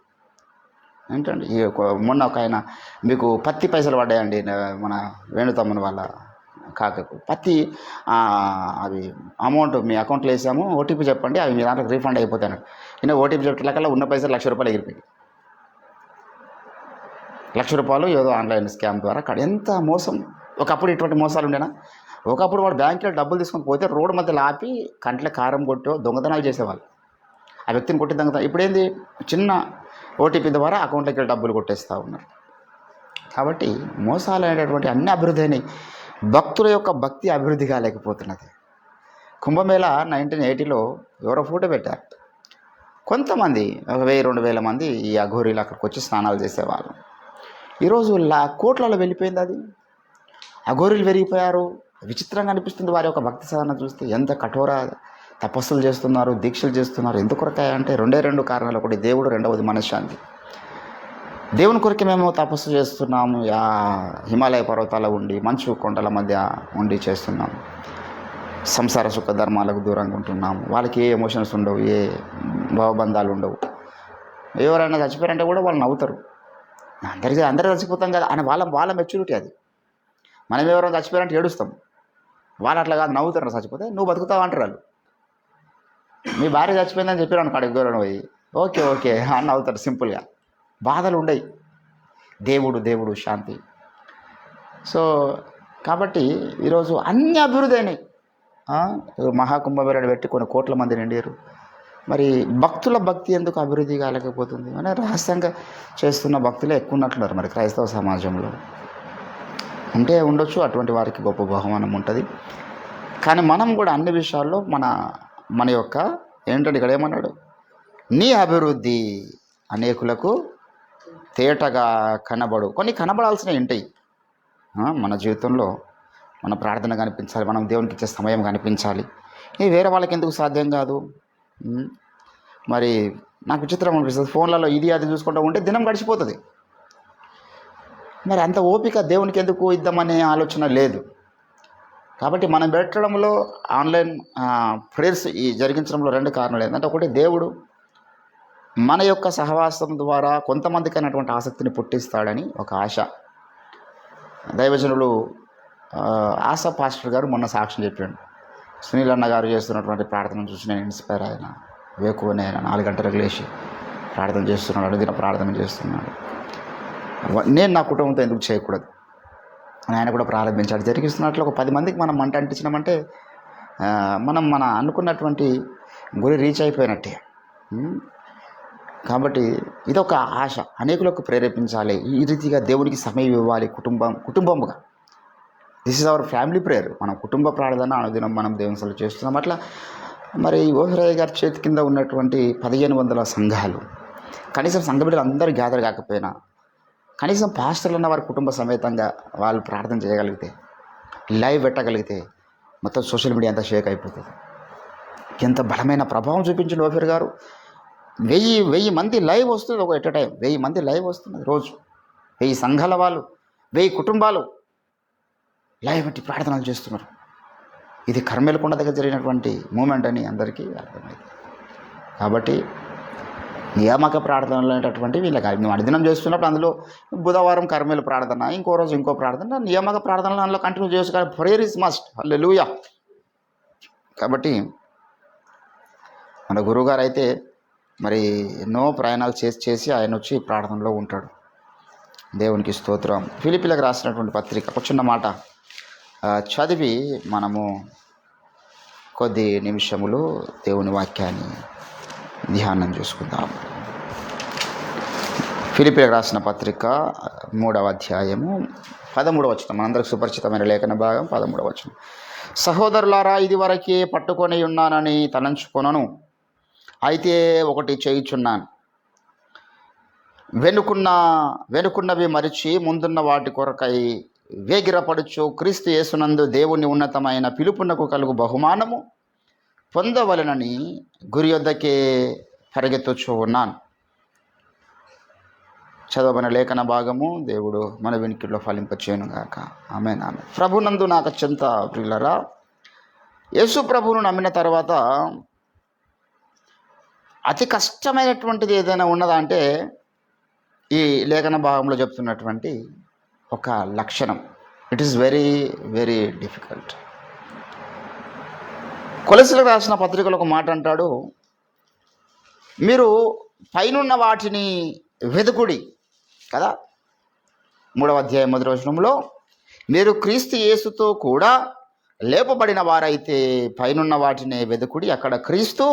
ఏంటండి మొన్న ఒక ఆయన మీకు పత్తి పైసలు పడ్డాయండి, మన వేణుతమ్ముని వాళ్ళ కాకకు పత్తి అవి అమౌంట్ మీ అకౌంట్లో వేసాము, ఓటీపీ చెప్పండి, అవి మీ దాంట్లో రీఫండ్ అయిపోతాను. నేను ఓటీపీ చెప్పేకల్లా ఉన్న పైసలు ₹1,00,000 ఎగిరిపోయి, ₹1,00,000 ఏదో ఆన్లైన్ స్కామ్ ద్వారా ఎంత మోసం. ఒకప్పుడు ఇటువంటి మోసాలు ఉండేనా? ఒకప్పుడు వాడు బ్యాంకులో డబ్బులు తీసుకొని పోతే రోడ్డు మధ్యలో ఆపి కంట్లో కారం కొట్టో దొంగతనాలు చేసేవాళ్ళు. ఆ వ్యక్తిని కొట్టి దొంగతనం. ఇప్పుడేంది, చిన్న ఓటీపీ ద్వారా అకౌంట్లోకి డబ్బులు కొట్టేస్తూ ఉన్నారు. కాబట్టి మోసాలు అనేటటువంటి అన్ని అభివృద్ధి అయినాయి. భక్తుల యొక్క భక్తి అభివృద్ధి కాలేకపోతున్నది. కుంభమేళ 1980లో ఎవరో ఫోటో పెట్టారు. కొంతమంది 1000-2000 మంది ఈ అఘోరీలు అక్కడికి వచ్చి స్నానాలు చేసేవాళ్ళు. ఈరోజు కోట్లలో వెళ్ళిపోయింది అది. అఘోరీలు పెరిగిపోయారు. విచిత్రంగా అనిపిస్తుంది వారి యొక్క భక్తి సాధన చూస్తే. ఎంత కఠోర తపస్సులు చేస్తున్నారు, దీక్షలు చేస్తున్నారు. ఎందుకొరకాయ అంటే 2 కారణాలు. ఒకటి దేవుడు, రెండవది మనశ్శాంతి. దేవుని కొరకు మేము తపస్సు చేస్తున్నాము, హిమాలయ పర్వతాల ఉండి మంచు కొండల మధ్య ఉండి చేస్తున్నాము. సంసార సుఖ ధర్మాలకు దూరంగా ఉంటున్నాము. వాళ్ళకి ఏ ఎమోషన్స్ ఉండవు, ఏ భావబంధాలు ఉండవు. ఎవరైనా చచ్చిపోయారంటే కూడా వాళ్ళు నవ్వుతారు. అందరూ చచ్చిపోతాం కదా అని వాళ్ళ మెచ్యూరిటీ అది. మనం ఎవరైనా చచ్చిపోయారంటే ఏడుస్తాం, వాళ్ళు అట్లా కాదు, నవ్వుతారు. చచ్చిపోతే నువ్వు బతుకుతావు అంటారు వాళ్ళు. మీ భార్య చచ్చిపోయిందని చెప్పారు అనుకోండి, ఎవరైనా పోయి ఓకే అని నవ్వుతారు సింపుల్గా. బాధలు ఉండయి. దేవుడు శాంతి. సో కాబట్టి ఈరోజు అన్ని అభివృద్ధి అయినాయి. మహాకుంభమేళను పెట్టి కొన్ని కోట్ల మంది నిండారు. మరి భక్తుల భక్తి ఎందుకు అభివృద్ధి కాలేకపోతుంది? అంటే రహస్యంగా చేస్తున్న భక్తులే ఎక్కువ ఉన్నట్లున్నారు మరి క్రైస్తవ సమాజంలో. ఉంటే ఉండొచ్చు, అటువంటి వారికి గొప్ప బహుమానం ఉంటుంది. కానీ మనం కూడా అన్ని విషయాల్లో మన యొక్క ఏంటంటే ఇక్కడ ఏమన్నాడు, నీ అభివృద్ధి అనేకులకు తేటగా కనబడు. కొన్ని కనబడాల్సినవి ఉంటాయి మన జీవితంలో. మన ప్రార్థన కనిపించాలి, మనం దేవునికి ఇచ్చే సమయం కనిపించాలి. ఇది వేరే వాళ్ళకి ఎందుకు సాధ్యం కాదు? మరి నాకు విచిత్రం అనిపిస్తుంది, ఫోన్లలో ఇది అది చూసుకుంటూ ఉంటే దినం గడిచిపోతుంది. మరి అంత ఓపిక దేవునికి ఎందుకు ఇద్దామనే ఆలోచన లేదు. కాబట్టి మనం పెట్టడంలో ఆన్లైన్ ప్రేయర్స్ జరిగించడంలో 2 కారణాలు ఏంటంటే, ఒకటి దేవుడు మన యొక్క సహవాసం ద్వారా కొంతమందికి అయినటువంటి ఆసక్తిని పుట్టిస్తాడని ఒక ఆశ. దైవజనులు ఆశా పాస్టర్ గారు మొన్న సాక్ష్యం చెప్పాడు. సునీల్ అన్న గారు చేస్తున్నటువంటి ప్రార్థన చూసి నేను ఇన్స్పైర్ అయినా. వేకువనే ఆయన 4 గంటలకు లేచి ప్రార్థన చేస్తున్నాడు, అడుగుదిన ప్రార్థన చేస్తున్నాడు. నేను నా కుటుంబంతో ఎందుకు చేయకూడదు అని ఆయన కూడా ప్రారంభించాడు. జరిగిస్తున్నట్లు ఒక 10 మందికి మనం మంట అంటించినామంటే మన అనుకున్నటువంటి గురి రీచ్ అయిపోయినట్టే. కాబట్టి ఇదొక ఆశ, అనేకులకు ప్రేరేపించాలి. ఈ రీతిగా దేవునికి సమయం ఇవ్వాలి, కుటుంబముగా. This is our family prayer. మనం కుటుంబ ప్రార్థన అనుదినం మనం దేవుని చేస్తున్నాం. అట్లా మరి ఓఫిరయ్య గారి చేతి కింద ఉన్నటువంటి 1500 సంఘాలు, కనీసం సంఘ బిడ్డలు అందరూ గ్యాదర్ కాకపోయినా కనీసం పాస్టర్లు ఉన్న వారి కుటుంబ సమేతంగా వాళ్ళు ప్రార్థన చేయగలిగితే, లైవ్ పెట్టగలిగితే మొత్తం సోషల్ మీడియా అంతా షేక్ అయిపోతుంది. ఎంత బలమైన ప్రభావం చూపించిన ఓఫిర్ గారు. 1000 మంది లైవ్ వస్తుంది ఒక ఎట్ టైం. 1000 మంది లైవ్ వస్తున్నది రోజు. 1000 సంఘాల వాళ్ళు, 1000 కుటుంబాలు లైవ్ పెట్టి ప్రార్థనలు చేస్తున్నారు. ఇది కర్మేలకొండ దగ్గర జరిగినటువంటి మూమెంట్ అని అందరికీ అర్థమైంది. కాబట్టి నియామక ప్రార్థనలు అనేటటువంటివి వీళ్ళకి మేము అనుదినం చేస్తున్నప్పుడు అందులో బుధవారం కర్మేలు ప్రార్థన, ఇంకో రోజు ఇంకో ప్రార్థన, నియామక ప్రార్థనలు అందులో కంటిన్యూ చేసుకోవాలి. Prayer is must. హల్లెలూయా. కాబట్టి మన గురువుగారు అయితే మరి ఎన్నో ప్రయాణాలు చేసి ఆయన వచ్చి ప్రార్థనలో ఉంటాడు. దేవునికి స్తోత్రం. ఫిలిప్పీలకు రాసినటువంటి పత్రిక ఒక చిన్న మాట చదివి మనము కొద్ది నిమిషములు దేవుని వాక్యాన్ని ధ్యానం చేసుకుందాం. ఫిలిప్పీలకు రాసిన పత్రిక 3వ అధ్యాయము 13వ వచనం. మనందరికి సుపరిచితమైన లేఖన భాగం 13వ వచనం. సహోదరులారా, ఇది వరకే పట్టుకొని ఉన్నానని తలంచుకొనను, అయితే ఒకటి చేయుచున్నాను. వెనుకున్నవి మరిచి ముందున్న వాటి కొరకై వేగిరపడుచు క్రీస్తు యేసునందు దేవుని ఉన్నతమైన పిలుపునకు కలుగు బహుమానము పొందవలనని గురి యొద్దకే పరిగెత్తుచూ ఉన్నాను. చదవబడిన లేఖన భాగము దేవుడు మన వినికిడిలో ఫలింపచేయును గాక. ఆమేన్. ఆమేన్. ప్రభునందు నాకు అత్యంత ప్రియులరా, యేసు ప్రభువును నమ్మిన తర్వాత అతి కష్టమైనటువంటిది ఏదైనా ఉన్నదా అంటే ఈ లేఖన భాగంలో చెప్తున్నటువంటి ఒక లక్షణం. It is very very difficult. కొలెస్లకు రాసిన పత్రికలో ఒక మాట అంటాడు, మీరు పైనున్న వాటిని వెదుకుడి కదా. 3వ అధ్యాయం 1వ వచనంలో, మీరు క్రీస్తు యేసుతో కూడా లేపబడిన వారైతే పైనున్న వాటిని వెదుకుడి, అక్కడ క్రీస్తు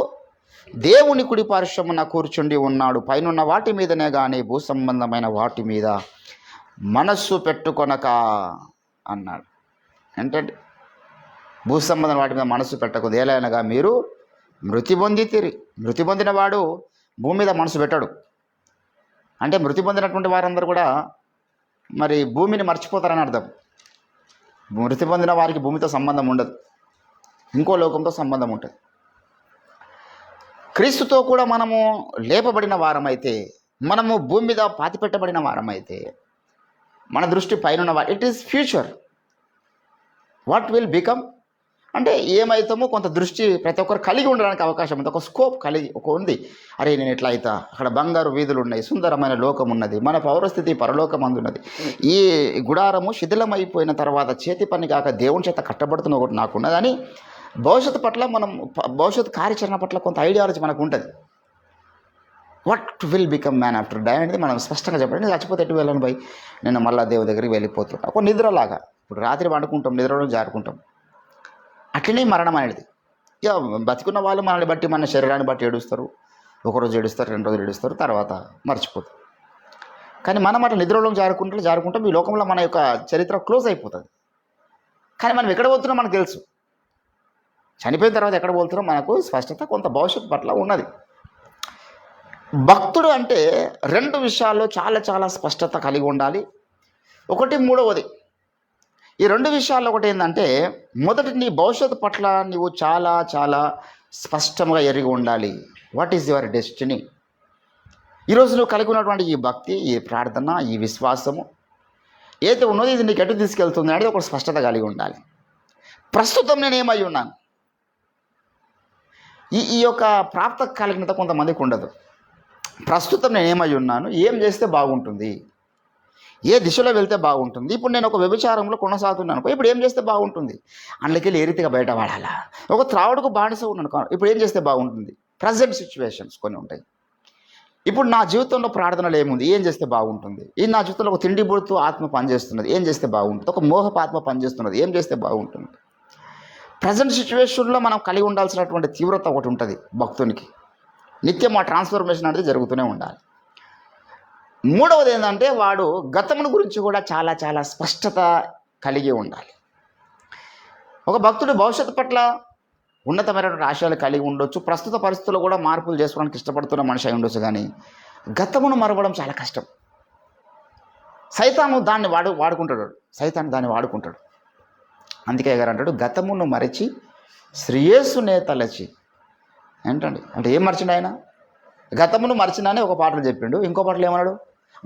దేవుని కుడి పార్శ్వమున కూర్చుండి ఉన్నాడు. పైనున్న వాటి మీదనే కానీ భూ సంబంధమైన వాటి మీద మనస్సు పెట్టుకొనక అన్నాడు. ఏంటంటే భూ సంబంధమైన వాటి మీద మనస్సు పెట్టకూడదు. ఏలైనగా మీరు మృతి పొందితిరి. మృతి పొందిన వాడు భూమి మీద మనసు పెట్టాడు. అంటే మృతి పొందినటువంటి వారందరూ కూడా మరి భూమిని మర్చిపోతారని అర్థం. మృతి పొందిన వారికి భూమితో సంబంధం ఉండదు, ఇంకో లోకంతో సంబంధం ఉంటుంది. క్రీస్తుతో కూడా మనము లేపబడిన వారమైతే, మనము భూమి మీద పాతిపెట్టబడిన వారమైతే, మన దృష్టి పైన it is future. What will become అంటే ఏమవుతామో కొంత దృష్టి ప్రతి ఒక్కరు కలిగి ఉండడానికి అవకాశం ఉంది, ఒక స్కోప్ కలిగి ఉంది. అరే నేను ఎట్లా అవుతా, అక్కడ బంగారు వీధులు ఉన్నాయి, సుందరమైన లోకం ఉన్నది, మన పౌరస్థితి పరలోకం అందున్నది. ఈ గుడారము శిథిలమైపోయిన తర్వాత చేతి పని కాక దేవుని చేత కట్టబడుతున్న ఒకటి నాకున్నదని భవిష్యత్తు పట్ల మనం భవిష్యత్తు కార్యాచరణ పట్ల కొంత ఐడియాలజీ మనకు ఉంటుంది. What will become man after die అనేది మనం స్పష్టంగా చెప్పండి. నేను చచ్చిపోతే ఎటు వెళ్ళను పోయి, నేను మళ్ళీ దేవుని దగ్గరికి వెళ్ళిపోతున్నా. ఒక నిద్రలాగా, ఇప్పుడు రాత్రి పండుకుంటాం, నిద్రలో జారుకుంటాం, అట్లనే మరణం అనేది. ఇక బతికున్న వాళ్ళు మనల్ని బట్టి, మన శరీరాన్ని బట్టి ఏడుస్తారు. ఒకరోజు ఏడుస్తారు, 2 రోజులు ఏడుస్తారు, తర్వాత మర్చిపోతారు. కానీ మనం అట్లా నిద్రలో జారుకుంటాం ఈ లోకంలో మన యొక్క చరిత్ర క్లోజ్ అయిపోతుంది. కానీ మనం ఎక్కడ పోతున్నాం మనకు తెలుసు. చనిపోయిన తర్వాత ఎక్కడ పోతున్నాం మనకు స్పష్టత కొంత భవిష్యత్తు పట్ల ఉన్నది. భక్తుడు అంటే 2 విషయాల్లో చాలా చాలా స్పష్టత కలిగి ఉండాలి. ఒకటి మూడవది. ఈ 2 విషయాల్లో ఒకటి ఏంటంటే, మొదటి నీ భవిష్యత్తు పట్ల నువ్వు చాలా చాలా స్పష్టంగా ఎరిగి ఉండాలి. What is your destiny? ఈరోజు నువ్వు కలిగి ఉన్నటువంటి ఈ భక్తి, ఈ ప్రార్థన, ఈ విశ్వాసము ఏదైతే ఉన్నదో ఇది నీకు ఎటు తీసుకెళ్తుంది అనేది ఒక స్పష్టత కలిగి ఉండాలి. ప్రస్తుతం నేను ఏమై ఉన్నాను, ఈ యొక్క ప్రాప్త కలిగినత కొంతమందికి ఉండదు. ప్రస్తుతం నేను ఏమై ఉన్నాను, ఏం చేస్తే బాగుంటుంది, ఏ దిశలో వెళ్తే బాగుంటుంది. ఇప్పుడు నేను ఒక వ్యభిచారంలో కొనసాగుతున్నాను, ఇప్పుడు ఏం చేస్తే బాగుంటుంది, అందులోకి ఏ రీతిగా బయటపడాలా. ఒక త్రావుడుకు బానిస ఉన్నాను, ఇప్పుడు ఏం చేస్తే బాగుంటుంది. ప్రజెంట్ సిచ్యువేషన్స్ కొన్ని ఉంటాయి. ఇప్పుడు నా జీవితంలో ప్రార్థనలు ఏముంది, ఏం చేస్తే బాగుంటుంది. నా జీవితంలో ఒక తిండి బొడుతూ ఆత్మ పనిచేస్తున్నది, ఏం చేస్తే బాగుంటుంది. ఒక మోహపు ఆత్మ పనిచేస్తున్నది, ఏం చేస్తే బాగుంటుంది. ప్రజెంట్ సిచ్యువేషన్లో మనం కలిగి ఉండాల్సినటువంటి తీవ్రత ఒకటి ఉంటుంది భక్తునికి. నిత్యం ఆ ట్రాన్స్ఫర్మేషన్ అనేది జరుగుతూనే ఉండాలి. మూడవది ఏంటంటే, వాడు గతమును గురించి కూడా చాలా చాలా స్పష్టత కలిగి ఉండాలి. ఒక భక్తుడు భవిష్యత్తు పట్ల ఉన్నతమైనటువంటి ఆశయాలు కలిగి ఉండొచ్చు, ప్రస్తుత పరిస్థితుల్లో కూడా మార్పులు చేసుకోవడానికి ఇష్టపడుతున్న మనిషి అయి ఉండొచ్చు. కానీ గతమును మరవడం చాలా కష్టం. సైతాను దాన్ని వాడుకుంటాడు. అందుకే గారు అంటాడు, గతమును మరచి శ్రేయస్సునే తలచి. ఏంటండి అంటే ఏం మర్చిండు ఆయన? గతమును మర్చినానే ఒక పాటలు చెప్పిండు. ఇంకో పాటలు ఏమన్నాడు?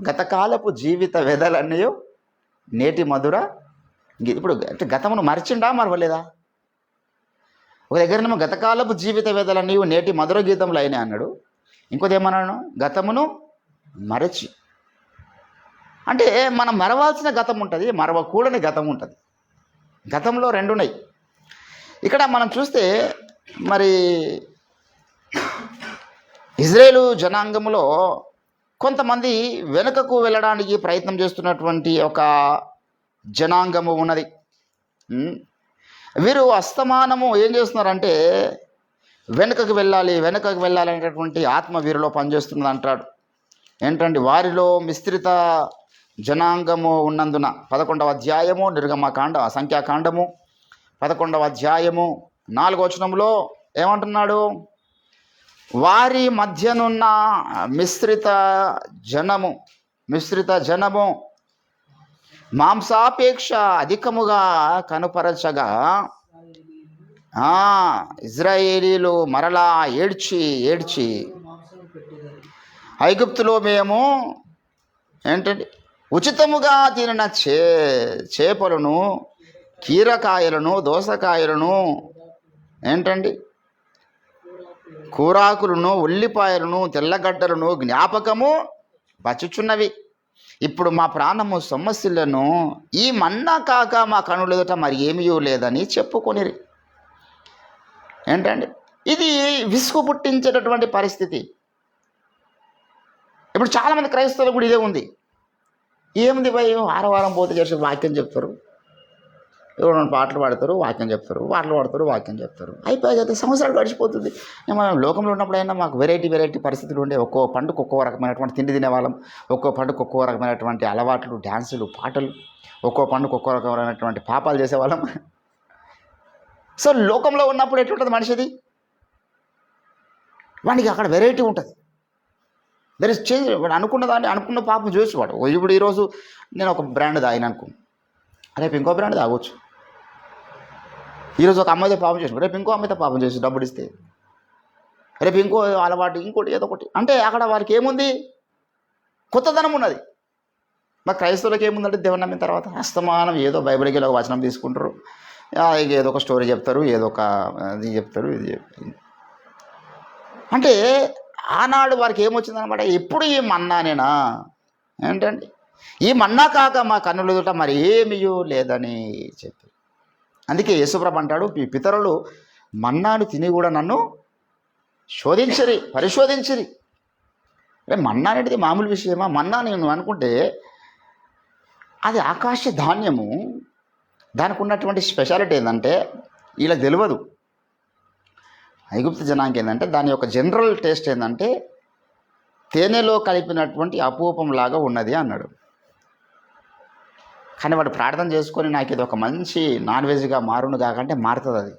గతకాలపు జీవిత వెదలన్నీ నేటి మధుర. ఇప్పుడు అంటే గతమును మర్చిండా మరవలేదా? ఒక దగ్గరేమో గతకాలపు జీవిత వెదలన్నీ నేటి మధుర గీతంలో అయినా అన్నాడు. ఇంకోటి ఏమన్నాడు? గతమును మరచి. అంటే మనం మరవాల్సిన గతం ఉంటుంది, మరవకూడని గతం ఉంటుంది. గతంలో 2 ఉన్నాయి. ఇక్కడ మనం చూస్తే మరి ఇజ్రాయేలు జనాంగంలో కొంతమంది వెనుకకు వెళ్ళడానికి ప్రయత్నం చేస్తున్నటువంటి ఒక జనాంగము ఉన్నది. వీరు అస్తమానము ఏం చేస్తున్నారంటే వెనుకకు వెళ్ళాలి అనేటటువంటి ఆత్మ వీరిలో పనిచేస్తున్నది అంటాడు. ఏంటంటే వారిలో మిశ్రిత జనాంగము ఉన్నందున 11వ అధ్యాయము సంఖ్యాకాండము 11వ అధ్యాయము 4వ వచనంలో ఏమంటున్నాడు? వారి మధ్యనున్న మిశ్రిత జనము మాంసాపేక్ష అధికముగా కనుపరచగా ఇజ్రాయేలీలు మరలా ఏడ్చి ఐగుప్తులో మేము ఏంటండి ఉచితముగా తినిన చేపలను, కీరకాయలను, దోసకాయలను, ఏంటండి కూరాకులను, ఉల్లిపాయలను, తెల్లగడ్డలను జ్ఞాపకము బచుచున్నవి. ఇప్పుడు మా ప్రాణము సొమ్మసిల్లను, ఈ మన్నా కాక మా కనులు ఎదుట మరి ఏమీ లేదని చెప్పుకొనిరి. ఏంటండి ఇది విసుగు పుట్టించేటటువంటి పరిస్థితి. ఇప్పుడు చాలామంది క్రైస్తవులు కూడా ఇదే ఉంది. ఏముంది భయ వారం పోతే చేసి వాక్యం చెప్తారు, ఎవరు పాటలు పాడతారు, వాక్యం చెప్తారు, పాటలు పాడతారు, వాక్యం చెప్తారు, అయిపోయి సంవత్సరాలు గడిచిపోతుంది. మనం లోకంలో ఉన్నప్పుడైనా మాకు వెరైటీ పరిస్థితులు ఉండే. ఒక్కో పండుగ ఒక్కో రకమైనటువంటి తిండి తినేవాళ్ళం, ఒక్కో పండుగ ఒక్కో రకమైనటువంటి అలవాట్లు, డ్యాన్సులు, పాటలు, ఒక్కో పండుగ ఒక్కో రకమైనటువంటి పాపాలు చేసేవాళ్ళం. సో లోకంలో ఉన్నప్పుడు ఎట్లుంటుంది మనిషిది, వాడికి అక్కడ వెరైటీ ఉంటుంది. There is change. వాడు అనుకున్న దాన్ని అనుకున్న పాపం చూసేవాడు. ఇప్పుడు ఈరోజు నేను ఒక బ్రాండ్ తాగిన అనుకో, రేపు ఇంకో బ్రాండ్ తాగొచ్చు. ఈరోజు ఒక అమ్మాయితో పాపం చేసి రేపు ఇంకో అమ్మాయితో పాపం చేసి డబ్బులు ఇస్తే రేపు ఇంకో అలవాటు, ఇంకోటి ఏదో ఒకటి. అంటే అక్కడ వారికి ఏముంది, కొత్తదనం ఉన్నది. మరి క్రైస్తవులకు ఏముందంటే దేవుని నమ్మిన తర్వాత అస్తమానం ఏదో బైబిల్కి ఒక వచనం తీసుకుంటారు, ఏదో ఒక స్టోరీ చెప్తారు, ఏదో ఒక అది చెప్తారు, ఇది చెప్తారు. అంటే ఆనాడు వారికి ఏమొచ్చిందనమాట, ఎప్పుడు ఈ మన్నానేనా ఏంటండి, ఈ మన్నా కాక మా కన్నుల ఎదుట మరి ఏమీ లేదని చెప్పి. అందుకే యేసుప్రభు అంటాడు, ఈ పితరులు మన్నాను తిని కూడా నన్ను పరిశోధించిరి. అంటే మన్నా అనేది మామూలు విషయమా? మన్నా నేను అనుకుంటే అది ఆకాశ ధాన్యము. దానికి ఉన్నటువంటి స్పెషాలిటీ ఏంటంటే వీళ్ళకి తెలియదు. ఐగుప్తు జనానికి ఏంటంటే దాని యొక్క జనరల్ టేస్ట్ ఏంటంటే తేనెలో కలిపినటువంటి అపూపంలాగా ఉన్నది అన్నాడు. కానీ వాడు ప్రార్థన చేసుకొని నాకు ఇది ఒక మంచి నాన్ వెజ్గా మారును కాకంటే మారుతుంది. అది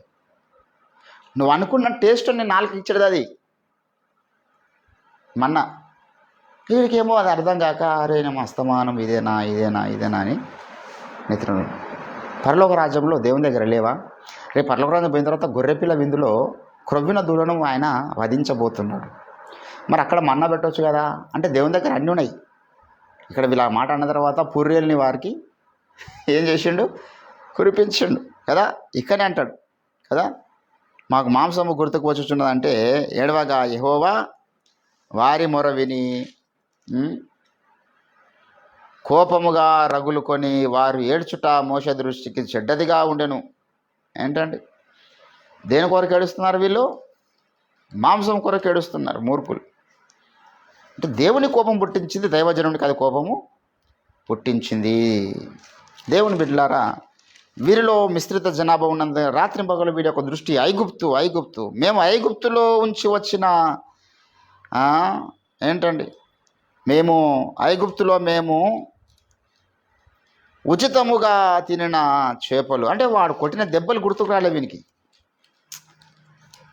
నువ్వు అనుకున్న టేస్ట్ నేను నాలుగు ఇచ్చేది అది మన్నా. వీడికేమో అది అర్థం కాక అరే నేను అస్తమానం ఇదేనా అని మిత్రుడు. పరలోక రాజ్యంలో దేవుని దగ్గర లేవా? రేపు పరలోక రాజ్యం పోయిన తర్వాత గొర్రెపిల్ల విందులో క్రొవ్విన దూడను ఆయన వధించబోతున్నాడు. మరి అక్కడ మన్నా పెట్టవచ్చు కదా అంటే దేవుని దగ్గర అన్నీ ఉన్నాయి. ఇక్కడ వీళ్ళ మాట అన్న తర్వాత పూర్వేల్ని వారికి ఏం చేసిండు, కురిపించిండు కదా. ఇక్కడనే అంటాడు కదా, మాకు మాంసము గుర్తుకు వచ్చుచున్నదంటే ఏడవగా యెహోవా వారి మొర విని కోపముగా రగులుకొని వారు ఏడ్చుట మోషే దృష్టికి చెడ్డదిగా ఉండెను. ఏంటండి దేని కొరకు ఏడుస్తున్నారు వీళ్ళు? మాంసం కొరకు ఏడుస్తున్నారు మూర్ఖులు. అంటే దేవుని కోపం పుట్టించింది, దైవజనునికి అది కోపము పుట్టించింది. దేవుని బిడ్డలారా, వీరిలో మిశ్రిత జనాభా ఉన్నందు రాత్రి పగలు వీడి యొక్క దృష్టి ఐగుప్తు. మేము ఐగుప్తులో ఉంచి వచ్చిన ఏంటండి మేము ఐగుప్తులో మేము ఉచితముగా తినిన చేపలు. అంటే వాడు కొట్టిన దెబ్బలు గుర్తుకు రాలే వీనికి,